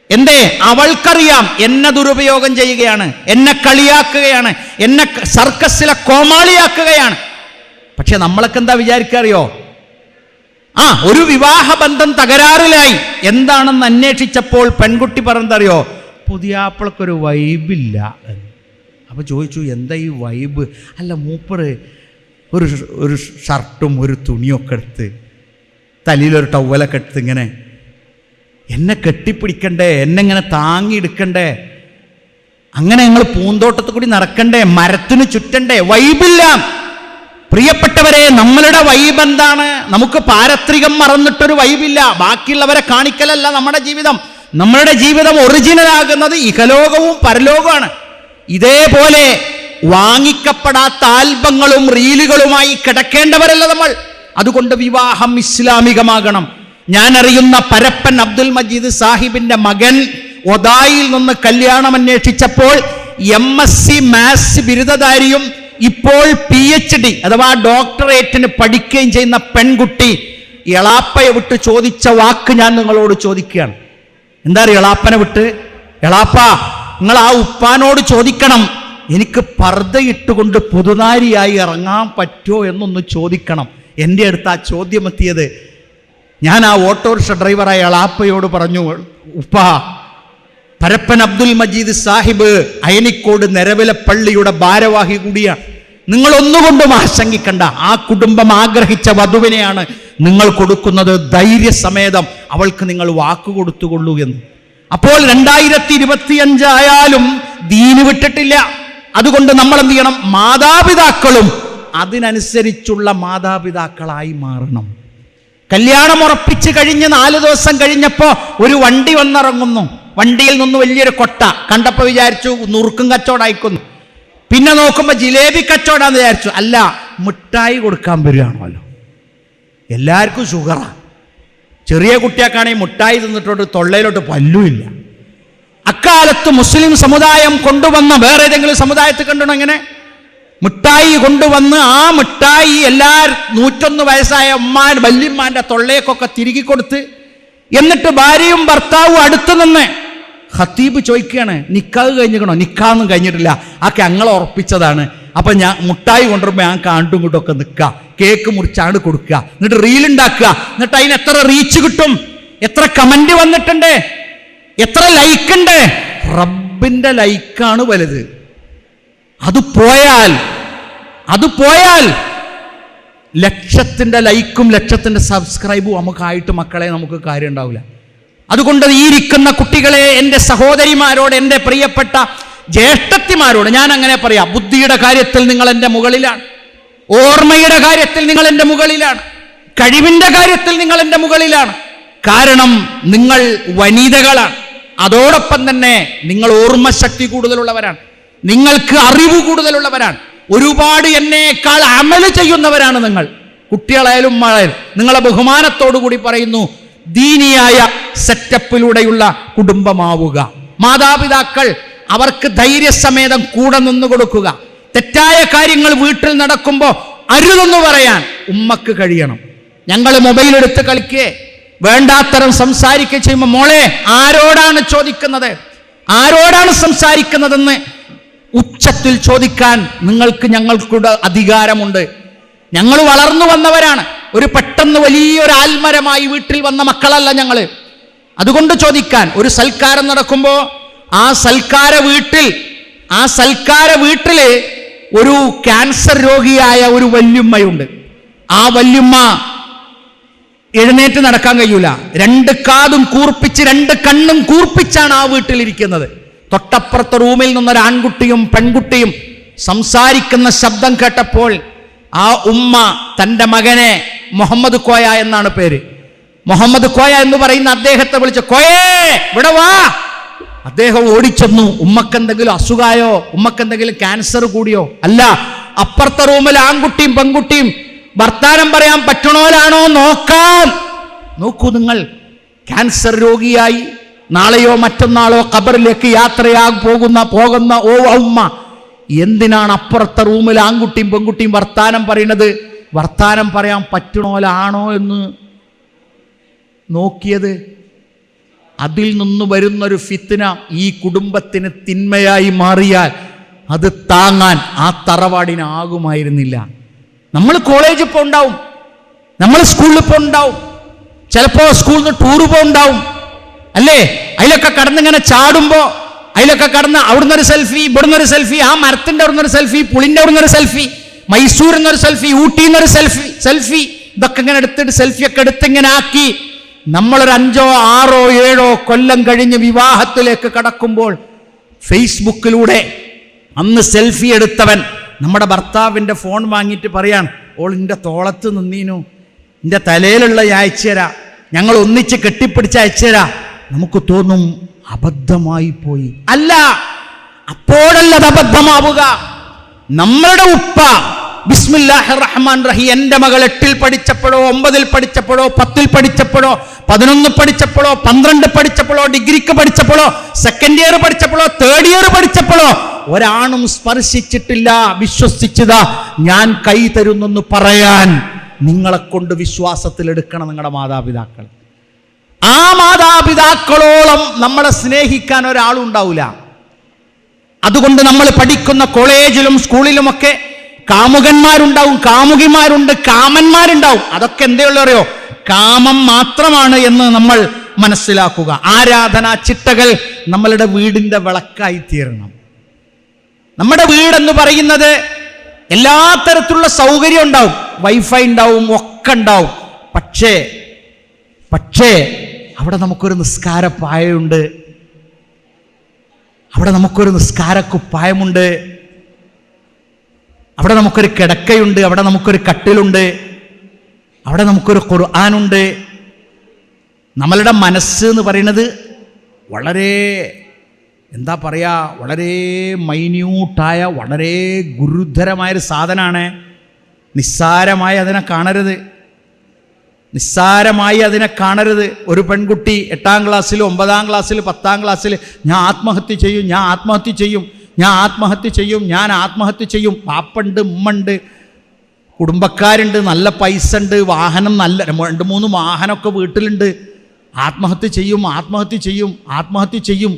S1: എന്തേ? അവൾക്കറിയാം എന്നെ ദുരുപയോഗം ചെയ്യുകയാണ്, എന്നെ കളിയാക്കുകയാണ്, എന്നെ സർക്കസിലെ കോമാളിയാക്കുകയാണ്. പക്ഷെ നമ്മളൊക്കെ എന്താ വിചാരിക്കറിയോ, ഒരു വിവാഹബന്ധം തകരാറിലായി. എന്താണെന്ന് അന്വേഷിച്ചപ്പോൾ പെൺകുട്ടി പറഞ്ഞതറിയോ, പുതിയാപ്പിളക്കൊരു വൈബില്ല. അപ്പോൾ ചോദിച്ചു, എന്താ ഈ വൈബ്? അല്ല, മൂപ്പറ് ഒരു ഷർട്ടും ഒരു തുണിയൊക്കെ എടുത്ത് തലയിലൊരു ടവലൊക്കെ എടുത്ത് ഇങ്ങനെ എന്നെ കെട്ടിപ്പിടിക്കണ്ടേ, എന്നെ ഇങ്ങനെ താങ്ങിയെടുക്കണ്ടേ, അങ്ങനെ ഞങ്ങൾ പൂന്തോട്ടത്തിൽ കൂടി നടക്കണ്ടേ, മരത്തിന് ചുറ്റണ്ടേ, വൈബില്ല. പ്രിയപ്പെട്ടവരെ, നമ്മളുടെ വൈബ് എന്താണ്? നമുക്ക് പാരത്രികം മറന്നിട്ടൊരു വൈബില്ല. ബാക്കിയുള്ളവരെ കാണിക്കലല്ല നമ്മുടെ ജീവിതം. നമ്മളുടെ ജീവിതം ഒറിജിനലാകുന്നത് ഇഹലോകവും പരലോകവുമാണ്. ഇതേപോലെ വാങ്ങിക്കപ്പെടാത്ത ആൽബങ്ങളും റീലുകളുമായി കിടക്കേണ്ടവരല്ല നമ്മൾ. അതുകൊണ്ട് വിവാഹം ഇസ്ലാമികമാകണം. ഞാൻ അറിയുന്ന പരപ്പൻ അബ്ദുൽ മജീദ് സാഹിബിന്റെ മകൻ ഒതായിൽ നിന്ന് കല്യാണം അന്വേഷിച്ചപ്പോൾ MSc മാത്സ് ബിരുദധാരിയും ഇപ്പോൾ PhD അഥവാ ഡോക്ടറേറ്റിന് പഠിക്കുകയും ചെയ്യുന്ന പെൺകുട്ടി എളാപ്പയെ വിട്ട് ചോദിച്ച വാക്ക് ഞാൻ നിങ്ങളോട് ചോദിക്കുകയാണ്. എന്താ പറയുക? എളാപ്പനെ വിട്ട്, എളാപ്പ നിങ്ങൾ ആ ഉപ്പാനോട് ചോദിക്കണം, എനിക്ക് പർദ്ദയിട്ടുകൊണ്ട് പുതുനാരിയായി ഇറങ്ങാൻ പറ്റുമോ എന്നൊന്ന് ചോദിക്കണം. എൻ്റെ അടുത്ത് ആ ചോദ്യം എത്തിയത്. ഞാൻ ആ ഓട്ടോറിക്ഷ ഡ്രൈവറായ എളാപ്പയോട് പറഞ്ഞു, ഉപ്പാ, പരപ്പൻ അബ്ദുൽ മജീദ് സാഹിബ് അയനിക്കോട് നിരവിലെ പള്ളിയുടെ ഭാരവാഹി കൂടിയാണ്. നിങ്ങളൊന്നുകൊണ്ടും ആശങ്കിക്കണ്ട, ആ കുടുംബം ആഗ്രഹിച്ച വധുവിനെയാണ് നിങ്ങൾ കൊടുക്കുന്നത്. ധൈര്യസമേതം അവൾക്ക് നിങ്ങൾ വാക്ക് കൊടുത്തുകൊള്ളൂ എന്ന്. അപ്പോൾ 2025 ആയാലും ദീന് വിട്ടിട്ടില്ല. അതുകൊണ്ട് നമ്മൾ എന്ത് ചെയ്യണം? മാതാപിതാക്കളും അതിനനുസരിച്ചുള്ള മാതാപിതാക്കളായി മാറണം. കല്യാണം ഉറപ്പിച്ച് കഴിഞ്ഞ് 4 ദിവസം കഴിഞ്ഞപ്പോൾ ഒരു വണ്ടി വന്നിറങ്ങുന്നു. വണ്ടിയിൽ നിന്ന് വലിയൊരു കൊട്ട കണ്ടപ്പോൾ വിചാരിച്ചു നുറുക്കും കച്ചവടമായിക്കുന്നു. പിന്നെ നോക്കുമ്പോൾ ജിലേബി കച്ചവടമാണെന്ന് വിചാരിച്ചു. അല്ല, മിഠായി കൊടുക്കാൻ വരികയാണല്ലോ. എല്ലാവർക്കും ഷുഗറാണ്. ചെറിയ കുട്ടിയാക്കാണെങ്കിൽ മിഠായി തിന്നിട്ടോട്ട് തൊള്ളയിലോട്ട് പല്ലുമില്ല. അക്കാലത്ത് മുസ്ലിം സമുദായം കൊണ്ടുവന്ന വേറെ ഏതെങ്കിലും സമുദായത്തിൽ കണ്ടോ ഇങ്ങനെ മിഠായി കൊണ്ടുവന്ന് ആ മിഠായി എല്ലാ 101 വയസ്സായ വല്യമ്മാന്റെ തൊള്ളയൊക്കെ തിരികെ കൊടുത്ത്, എന്നിട്ട് ഭാര്യയും ഭർത്താവും അടുത്ത് നിന്ന് ഖത്തീബ് ചോദിക്കുകയാണ്, നിക്കാഹ് കഴിഞ്ഞിക്കണോ? നിക്കാഹൊന്നും കഴിഞ്ഞിട്ടില്ല, ആക്കെ ഞങ്ങളെ ഉറപ്പിച്ചതാണ്. അപ്പം ഞാൻ മുട്ടായി കൊണ്ടുവരുമ്പോൾ ഞാൻ കാണ്ടും ഇങ്ങോട്ടൊക്കെ നിൽക്കുക, കേക്ക് മുറിച്ചാണ് കൊടുക്കുക, എന്നിട്ട് റീലുണ്ടാക്കുക, എന്നിട്ട് അതിന് എത്ര റീച്ച് കിട്ടും, എത്ര കമന്റ് വന്നിട്ടുണ്ട്, എത്ര ലൈക്ക് ഉണ്ട്. റബ്ബിന്റെ ലൈക്കാണ് വലുത്. അത് പോയാൽ ലക്ഷത്തിന്റെ ലൈക്കും ലക്ഷത്തിന്റെ സബ്സ്ക്രൈബും നമുക്കായിട്ട് മക്കളെ നമുക്ക് കാര്യം ഉണ്ടാവില്ല. അതുകൊണ്ട് ഈ ഇരിക്കുന്ന കുട്ടികളെ, എൻ്റെ സഹോദരിമാരോട്, എൻ്റെ പ്രിയപ്പെട്ട ജ്യേഷ്ഠത്തിമാരോട് ഞാൻ അങ്ങനെ പറയാം, ബുദ്ധിയുടെ കാര്യത്തിൽ നിങ്ങൾ എൻ്റെ മുകളിലാണ്, ഓർമ്മയുടെ കാര്യത്തിൽ നിങ്ങൾ എൻ്റെ മുകളിലാണ്, കഴിവിൻ്റെ കാര്യത്തിൽ നിങ്ങൾ എൻ്റെ മുകളിലാണ്. കാരണം നിങ്ങൾ വനിതകളാണ്. അതോടൊപ്പം തന്നെ നിങ്ങൾ ഓർമ്മശക്തി കൂടുതലുള്ളവരാണ്, നിങ്ങൾക്ക് അറിവ് കൂടുതലുള്ളവരാണ്, ഒരുപാട് എന്നേക്കാൾ അമല് ചെയ്യുന്നവരാണ് നിങ്ങൾ. കുട്ടികളായാലും ഉമ്മയായാലും നിങ്ങളെ ബഹുമാനത്തോടു കൂടി പറയുന്നു, ദീനിയായ സെറ്റപ്പിലൂടെയുള്ള കുടുംബമാവുക. മാതാപിതാക്കൾ അവർക്ക് ധൈര്യസമേതം കൂടെ നിന്ന് കൊടുക്കുക. തെറ്റായ കാര്യങ്ങൾ വീട്ടിൽ നടക്കുമ്പോൾ അരുതെന്ന് പറയാൻ ഉമ്മക്ക് കഴിയണം. ഞങ്ങൾ മൊബൈൽ എടുത്ത് കളിക്കേ, വേണ്ടാത്തരം സംസാരിക്കുക ചെയ്യുമ്പോൾ, മോളെ ആരോടാണ് ചോദിക്കുന്നത്, ആരോടാണ് സംസാരിക്കുന്നതെന്ന് ഉച്ചത്തിൽ ചോദിക്കാൻ ഞങ്ങൾക്കുടെ അധികാരമുണ്ട്. ഞങ്ങൾ വളർന്നു വന്നവരാണ്. ഒരു പെട്ടെന്ന് വലിയൊരു ആൽമരമായി വീട്ടിൽ വന്ന മക്കളല്ല ഞങ്ങൾ. അതുകൊണ്ട് ചോദിക്കാൻ, ഒരു സൽക്കാരം നടക്കുമ്പോൾ ആ സൽക്കാര വീട്ടിൽ ഒരു ക്യാൻസർ രോഗിയായ ഒരു വല്യുമ്മയുണ്ട്. ആ വല്യുമ്മ എഴുന്നേറ്റ് നടക്കാൻ കഴിയൂല, 2 കാതും കൂർപ്പിച്ച് 2 കണ്ണും കൂർപ്പിച്ചാണ് ആ വീട്ടിലിരിക്കുന്നത്. തൊട്ടപ്പുറത്തെ റൂമിൽ നിന്നൊരു ആൺകുട്ടിയും പെൺകുട്ടിയും സംസാരിക്കുന്ന ശബ്ദം കേട്ടപ്പോൾ ആ ഉമ്മ തൻ്റെ മകനെ, മുഹമ്മദ് കോയ എന്നാണ് പേര്, മുഹമ്മദ് കോയ എന്ന് പറയുന്ന അദ്ദേഹത്തെ വിളിച്ച്, കോയേ ഇവിടെ വാ. അദ്ദേഹം ഓടിച്ചെന്നു. ഉമ്മക്കെന്തെങ്കിലും അസുഖായോ, ഉമ്മക്കെന്തെങ്കിലും ക്യാൻസർ കൂടിയോ? അല്ല, അപ്പുറത്തെ റൂമിൽ ആൺകുട്ടിയും പെൺകുട്ടിയും വർത്താനം പറയാൻ പറ്റണോലാണോ നോക്കാൻ. നോക്കൂ നിങ്ങൾ, ക്യാൻസർ രോഗിയായി നാളെയോ മറ്റന്നാളോ ഖബറിലേക്ക് പോകുന്ന ഓ ഉമ്മ, എന്തിനാണ് അപ്പുറത്തെ റൂമിൽ ആൺകുട്ടിയും പെൺകുട്ടിയും വർത്താനം പറയുന്നത്? വർത്താനം പറയാൻ പറ്റണോലാണോ എന്ന് നോക്കിയത്. അതിൽ നിന്ന് വരുന്നൊരു ഫിത്ന ഈ കുടുംബത്തിന് തിന്മയായി മാറിയാൽ അത് താങ്ങാൻ ആ തറവാടിനാകുമായിരുന്നില്ല. നമ്മൾ കോളേജിൽ ഇപ്പോൾ ഉണ്ടാവും, നമ്മൾ സ്കൂളിൽ ഇപ്പോൾ ഉണ്ടാവും, ചിലപ്പോൾ സ്കൂളിൽ നിന്ന് ടൂർ പോകുണ്ടാവും അല്ലേ? അതിലൊക്കെ കടന്നിങ്ങനെ ചാടുമ്പോൾ അതിലൊക്കെ കടന്ന് അവിടുന്ന് ഒരു സെൽഫി, ഇവിടുന്ന് ഒരു സെൽഫി, ആ മരത്തിന്റെ അവിടുന്ന് ഒരു സെൽഫി, പുളിന്റെ അവിടുന്ന് ഒരു സെൽഫി, മൈസൂരിൽ നിന്നൊരു സെൽഫി, ഊട്ടിയിൽ നിന്നൊരു സെൽഫി, ഇതൊക്കെ ഇങ്ങനെ എടുത്തിട്ട് സെൽഫിയൊക്കെ എടുത്തിങ്ങനെ ആക്കി നമ്മളൊരു 5, 6, 7 കൊല്ലം കഴിഞ്ഞ് വിവാഹത്തിലേക്ക് കടക്കുമ്പോൾ ഫേസ്ബുക്കിലൂടെ അന്ന് സെൽഫി എടുത്തവൻ നമ്മുടെ ഭർത്താവിൻ്റെ ഫോൺ വാങ്ങിയിട്ട് പറയാൻ, ഓൾ എൻ്റെ തോളത്ത് നിന്നീനു, എൻ്റെ തലയിലുള്ള അയച്ചുതരാ, ഞങ്ങൾ ഒന്നിച്ച് കെട്ടിപ്പിടിച്ച് അയച്ചുതരാ. നമുക്ക് തോന്നും അബദ്ധമായി പോയി. അല്ല, അപ്പോഴല്ലത് അബദ്ധമാവുക. നമ്മളുടെ ഉപ്പ ബിസ്മില്ലാഹിർ റഹ്മാൻ റഹീം എൻ്റെ മകൾ 8ൽ പഠിച്ചപ്പോഴോ 9ൽ പഠിച്ചപ്പോഴോ 10ൽ പഠിച്ചപ്പോഴോ 11 പഠിച്ചപ്പോഴോ 12 പഠിച്ചപ്പോഴോ ഡിഗ്രിക്ക് പഠിച്ചപ്പോഴോ സെക്കൻഡ് ഇയർ പഠിച്ചപ്പോഴോ തേർഡ് ഇയർ പഠിച്ചപ്പോഴോ ഒരാണും സ്പർശിച്ചിട്ടില്ല. വിശ്വസിച്ചതാ ഞാൻ കൈ തരുന്നെന്ന് പറയാൻ നിങ്ങളെ കൊണ്ട് വിശ്വാസത്തിലെടുക്കണം നിങ്ങളുടെ മാതാപിതാക്കൾ. ആ മാതാപിതാക്കളോളം നമ്മളെ സ്നേഹിക്കാൻ ഒരാളുണ്ടാവില്ല. അതുകൊണ്ട് നമ്മൾ പഠിക്കുന്ന കോളേജിലും സ്കൂളിലുമൊക്കെ കാമുകന്മാരുണ്ടാവും, കാമുകിമാരുണ്ട്, കാമന്മാരുണ്ടാവും. അതൊക്കെ എന്തേയുള്ളറിയോ? കാമം മാത്രമാണ് എന്ന് നമ്മൾ മനസ്സിലാക്കുക. ആരാധനാ ചിട്ടകൾ നമ്മളുടെ വീടിന്റെ വിളക്കായി തീരണം. നമ്മുടെ വീടെന്ന് പറയുന്നത് എല്ലാ തരത്തിലുള്ള സൗകര്യം ഉണ്ടാവും, വൈഫൈ ഉണ്ടാവും, ഒക്കെ ഉണ്ടാവും. പക്ഷേ അവിടെ നമുക്കൊരു നിസ്കാരപ്പായുണ്ട്, അവിടെ നമുക്കൊരു നിസ്കാരക്കുപ്പായമുണ്ട്, അവിടെ നമുക്കൊരു കിടക്കയുണ്ട്, അവിടെ നമുക്കൊരു കട്ടിലുണ്ട്, അവിടെ നമുക്കൊരു ഖുർആനുണ്ട്. നമ്മളുടെ മനസ്സ് എന്ന് പറയുന്നത് വളരെ എന്താ പറയുക, വളരെ മൈന്യൂട്ടായ വളരെ ഗുരുതരമായൊരു സാധനമാണ്. നിസ്സാരമായി അതിനെ കാണരുത്, നിസ്സാരമായി അതിനെ കാണരുത്. ഒരു പെൺകുട്ടി 8ാം ക്ലാസ്സിൽ 9ാം ക്ലാസ്സിൽ 10ാം ക്ലാസ്സിൽ ഞാൻ ആത്മഹത്യ ചെയ്യും, ഞാൻ ആത്മഹത്യ ചെയ്യും, ഞാൻ ആത്മഹത്യ ചെയ്യും, ഞാൻ ആത്മഹത്യ ചെയ്യും. പാപ്പുണ്ട്, ഉമ്മണ്ട്, കുടുംബക്കാരുണ്ട്, നല്ല പൈസ ഉണ്ട്, വാഹനം നല്ല 2-3 വാഹനമൊക്കെ വീട്ടിലുണ്ട്. ആത്മഹത്യ ചെയ്യും, ആത്മഹത്യ ചെയ്യും, ആത്മഹത്യ ചെയ്യും.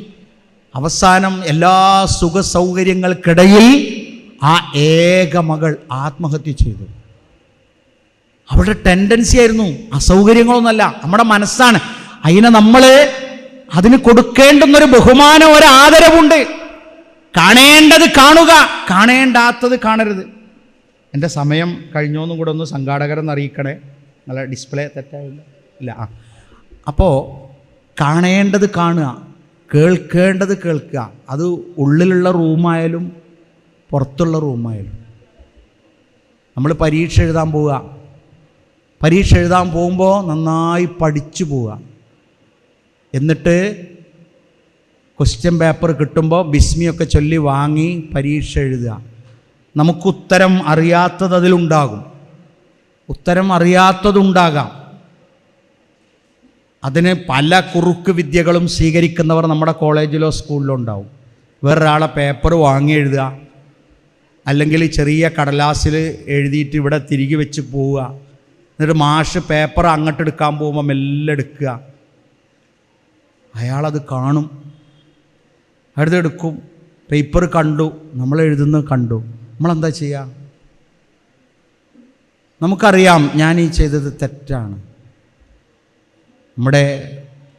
S1: അവസാനം എല്ലാ സുഖ സൗകര്യങ്ങൾക്കിടയിൽ ആ ഏക മകൾ ആത്മഹത്യ ചെയ്തു. അവളുടെ ടെൻഡൻസി ആയിരുന്നു, അസൗകര്യങ്ങളൊന്നുമല്ല, നമ്മുടെ മനസ്സാണ്. അതിന് കൊടുക്കേണ്ടുന്നൊരു ബഹുമാനം, ഒരു ആദരവുണ്ട്. കാണേണ്ടത് കാണുക, കാണേണ്ടാത്തത് കാണരുത്. എൻ്റെ സമയം കഴിഞ്ഞോന്നും കൂടെ ഒന്ന് സംഘാടകരെന്ന് അറിയിക്കണേ. നല്ല ഡിസ്പ്ലേ തെറ്റായില്ല ഇല്ല. അപ്പോൾ കാണേണ്ടത് കാണുക, കേൾക്കേണ്ടത് കേൾക്കുക. അത് ഉള്ളിലുള്ള റൂമായാലും പുറത്തുള്ള റൂമായാലും. നമ്മൾ പരീക്ഷ എഴുതാൻ പോവുക, പരീക്ഷ എഴുതാൻ പോകുമ്പോൾ നന്നായി പഠിച്ചു പോവുക. എന്നിട്ട് ക്വസ്റ്റ്യൻ പേപ്പർ കിട്ടുമ്പോൾ ബിസ്മിയൊക്കെ ചൊല്ലി വാങ്ങി പരീക്ഷ എഴുതുക. നമുക്ക് ഉത്തരം അറിയാത്തത് അതിലുണ്ടാകും, ഉത്തരം അറിയാത്തതുണ്ടാകാം. അതിന് പല കുറുക്ക് വിദ്യകളും സ്വീകരിക്കുന്നവർ നമ്മുടെ കോളേജിലോ സ്കൂളിലോ ഉണ്ടാവും. വേറൊരാളെ പേപ്പർ വാങ്ങി എഴുതുക, അല്ലെങ്കിൽ ചെറിയ കടലാസിൽ എഴുതിയിട്ട് ഇവിടെ തിരികെ വെച്ച് പോവുക. എന്നിട്ട് മാഷ് പേപ്പർ അങ്ങോട്ട് എടുക്കാൻ പോകുമ്പോൾ മെല്ലെ എടുക്കുക. അയാളത് കാണും, അടുത്തെടുക്കും. പേപ്പർ കണ്ടു, നമ്മൾ എഴുതുന്നത് കണ്ടു, നമ്മളെന്താ ചെയ്യുക? നമുക്കറിയാം ഞാൻ ഈ ചെയ്തത് തെറ്റാണ്. നമ്മുടെ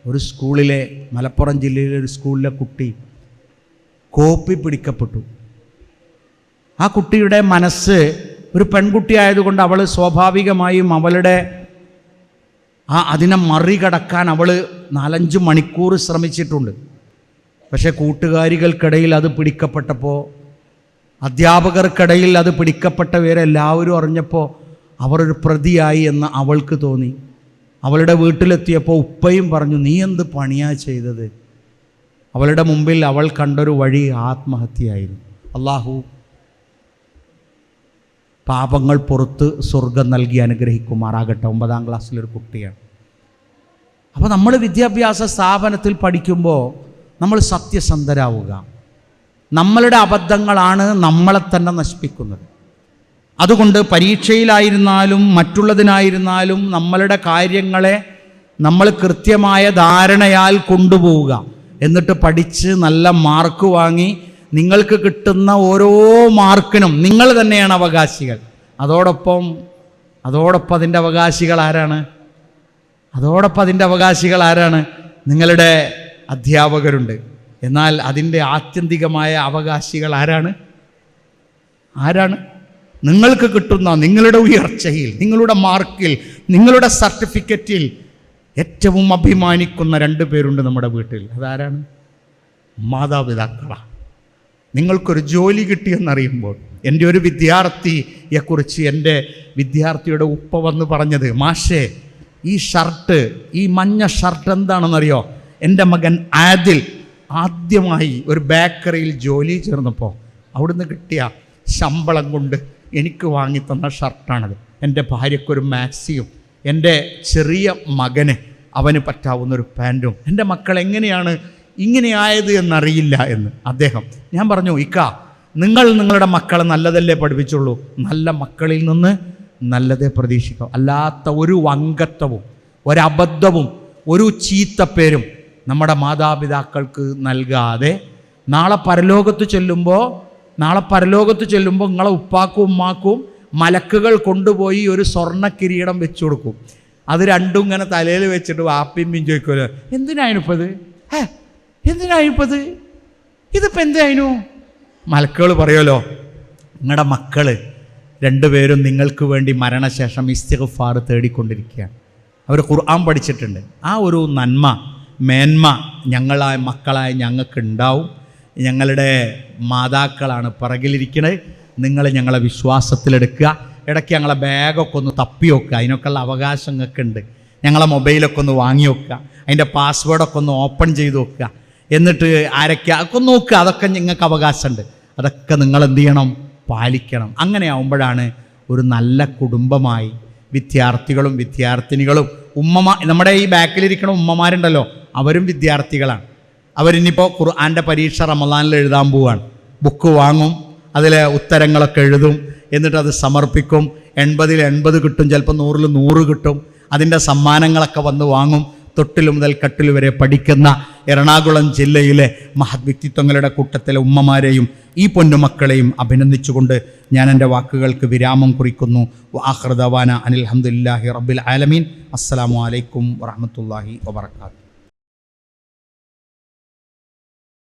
S1: ഒരു സ്കൂളിലെ, മലപ്പുറം ജില്ലയിലെ ഒരു സ്കൂളിലെ കുട്ടി കോപ്പി പിടിക്കപ്പെട്ടു. ആ കുട്ടിയുടെ മനസ്സ്, ഒരു പെൺകുട്ടി ആയതുകൊണ്ട് അവൾ സ്വാഭാവികമായും അവളുടെ അതിനെ മറികടക്കാൻ അവൾ 4-5 മണിക്കൂർ ശ്രമിച്ചിട്ടുണ്ട്. പക്ഷേ കൂട്ടുകാരികൾക്കിടയിൽ അത് പിടിക്കപ്പെട്ടപ്പോൾ, അധ്യാപകർക്കിടയിൽ അത് പിടിക്കപ്പെട്ടവരെല്ലാവരും അറിഞ്ഞപ്പോൾ അവർ ഒരു പ്രതിയായി എന്ന് അവൾക്ക് തോന്നി. അവളുടെ വീട്ടിലെത്തിയപ്പോൾ ഉപ്പയും പറഞ്ഞു, നീ എന്ത് പണിയാ ചെയ്തത്? അവളുടെ മുമ്പിൽ അവൾ കണ്ടൊരു വഴി ആത്മഹത്യയായിരുന്നു. അള്ളാഹു പാപങ്ങൾ പുറത്ത് സ്വർഗം നൽകി അനുഗ്രഹിക്കുമാറാകട്ടെ. 9ാം ക്ലാസ്സിലൊരു കുട്ടിയാണ്. അപ്പോൾ നമ്മൾ വിദ്യാഭ്യാസ സ്ഥാപനത്തിൽ പഠിക്കുമ്പോൾ നമ്മൾ സത്യസന്ധരാവുക. നമ്മളുടെ അബദ്ധങ്ങളാണ് നമ്മളെ തന്നെ നശിപ്പിക്കുന്നത്. അതുകൊണ്ട് പരീക്ഷയിലായിരുന്നാലും മറ്റുള്ളതിനായിരുന്നാലും നമ്മളുടെ കാര്യങ്ങളെ നമ്മൾ കൃത്യമായ ധാരണയാൽ കൊണ്ടുപോവുക. എന്നിട്ട് പഠിച്ച് നല്ല മാർക്ക് വാങ്ങി നിങ്ങൾക്ക് കിട്ടുന്ന ഓരോ മാർക്കിനും നിങ്ങൾ തന്നെയാണ് അവകാശികൾ. അതോടൊപ്പം അതിൻ്റെ അവകാശികൾ ആരാണ്? നിങ്ങളുടെ അധ്യാപകരുണ്ട്. എന്നാൽ അതിൻ്റെ ആത്യന്തികമായ അവകാശികൾ ആരാണ്? നിങ്ങൾക്ക് കിട്ടുന്ന നിങ്ങളുടെ ഉയർച്ചയിൽ, നിങ്ങളുടെ മാർക്കിൽ, നിങ്ങളുടെ സർട്ടിഫിക്കറ്റിൽ ഏറ്റവും അഭിമാനിക്കുന്ന 2 പേരുണ്ട് നമ്മുടെ വീട്ടിൽ. അതാരാണ്? മാതാപിതാക്കളാണ്. നിങ്ങൾക്കൊരു ജോലി കിട്ടിയെന്നറിയുമ്പോൾ, എൻ്റെ ഒരു വിദ്യാർത്ഥിയെക്കുറിച്ച് എൻ്റെ വിദ്യാർത്ഥിയുടെ ഉപ്പ വന്ന് പറഞ്ഞത്, മാഷേ ഈ മഞ്ഞ ഷർട്ട് എന്താണെന്നറിയോ? എൻ്റെ മകൻ ആദിൽ ആദ്യമായി ഒരു ബേക്കറിയിൽ ജോലി ചേർന്നപ്പോൾ അവിടുന്ന് കിട്ടിയ ശമ്പളം കൊണ്ട് എനിക്ക് വാങ്ങിത്തന്ന ഷർട്ടാണത്. എൻ്റെ ഭാര്യയ്ക്കൊരു മാക്സിയും എൻ്റെ ചെറിയ മകന് അവന് പറ്റാവുന്നൊരു പാൻറ്റും. എൻ്റെ മക്കൾ എങ്ങനെയാണ് ഇങ്ങനെയായത് എന്നറിയില്ല എന്ന് അദ്ദേഹം. ഞാൻ പറഞ്ഞു, നിങ്ങളുടെ മക്കളെ നല്ലതല്ലേ പഠിപ്പിച്ചുള്ളൂ, നല്ല മക്കളിൽ നിന്ന് നല്ലതേ പ്രതീക്ഷിക്കാം. അല്ലാത്ത ഒരു വങ്കത്വവും ഒരബദ്ധവും ഒരു ചീത്തപ്പേരും നമ്മുടെ മാതാപിതാക്കൾക്ക് നൽകാതെ നാളെ പരലോകത്ത് ചെല്ലുമ്പോൾ നിങ്ങളെ ഉപ്പാക്കും ഉമ്മാക്കും മലക്കുകൾ കൊണ്ടുപോയി ഒരു സ്വർണ്ണ കിരീടം വെച്ചു കൊടുക്കും. അത് രണ്ടും ഇങ്ങനെ തലയിൽ വെച്ചിട്ട് വാപ്പിയും ചോദിക്കുമല്ലോ, എന്തിനായിനിപ്പത്? ഇതിപ്പോൾ എന്തായിരുന്നു? മലക്കുകൾ പറയുമല്ലോ, നിങ്ങളുടെ മക്കൾ 2 പേരും നിങ്ങൾക്ക് വേണ്ടി മരണശേഷം ഇസ്തിഗ്ഫാർ തേടിക്കൊണ്ടിരിക്കുകയാണ്. അവർ ഖുർആൻ പഠിച്ചിട്ടുണ്ട്. ആ ഒരു മേന്മ മക്കളായ ഞങ്ങൾക്ക് ഉണ്ടാവും. ഞങ്ങളുടെ മാതാക്കളാണ് പിറകിലിരിക്കുന്നത്. നിങ്ങൾ ഞങ്ങളെ വിശ്വാസത്തിലെടുക്കുക. ഇടയ്ക്ക് ഞങ്ങളെ ബാഗൊക്കെ ഒന്ന് തപ്പി വെക്കുക. അതിനൊക്കെയുള്ള അവകാശം നിങ്ങൾക്കുണ്ട്. ഞങ്ങളെ മൊബൈലൊക്കെ ഒന്ന് വാങ്ങി വെക്കുക. അതിൻ്റെ പാസ്വേഡൊക്കെ ഒന്ന് ഓപ്പൺ ചെയ്ത് വെക്കുക. എന്നിട്ട് ആരൊക്കെ നോക്കുക. അതൊക്കെ നിങ്ങൾക്ക് അവകാശമുണ്ട്. അതൊക്കെ നിങ്ങൾ എന്ത് ചെയ്യണം? പാലിക്കണം. അങ്ങനെ ആവുമ്പോഴാണ് ഒരു നല്ല കുടുംബമായി വിദ്യാർത്ഥികളും വിദ്യാർത്ഥിനികളും നമ്മുടെ ഈ ബാക്കിലിരിക്കണ ഉമ്മമാരുണ്ടല്ലോ, അവരും വിദ്യാർത്ഥികളാണ്. അവരിനിപ്പോൾ ഖുർആൻ്റെ പരീക്ഷ റമദാനിൽ എഴുതാൻ പോവുകയാണ്. ബുക്ക് വാങ്ങും, അതിലെ ഉത്തരങ്ങളൊക്കെ എഴുതും, എന്നിട്ട് അത് സമർപ്പിക്കും. 80-ൽ 80 കിട്ടും, ചിലപ്പോൾ 100-ൽ 100 കിട്ടും. അതിൻ്റെ സമ്മാനങ്ങളൊക്കെ വന്ന് വാങ്ങും. തൊട്ടിൽ മുതൽ കട്ടിൽ വരെ പഠിക്കുന്ന എറണാകുളം ജില്ലയിലെ മഹത് വ്യക്തിത്വങ്ങളുടെ കൂട്ടത്തിലെ ഉമ്മമാരെയും ഈ പൊന്നുമക്കളെയും അഭിനന്ദിച്ചുകൊണ്ട് ഞാൻ എൻ്റെ വാക്കുകൾക്ക് വിരാമം കുറിക്കുന്നു. വആഖിറു ദഅവാന അനിൽ ഹംദുലില്ലാഹി റബ്ബിൽ ആലമീൻ. അസ്സലാമു അലൈക്കും വറഹ്മത്തുള്ളാഹി വബറകാതുഹു.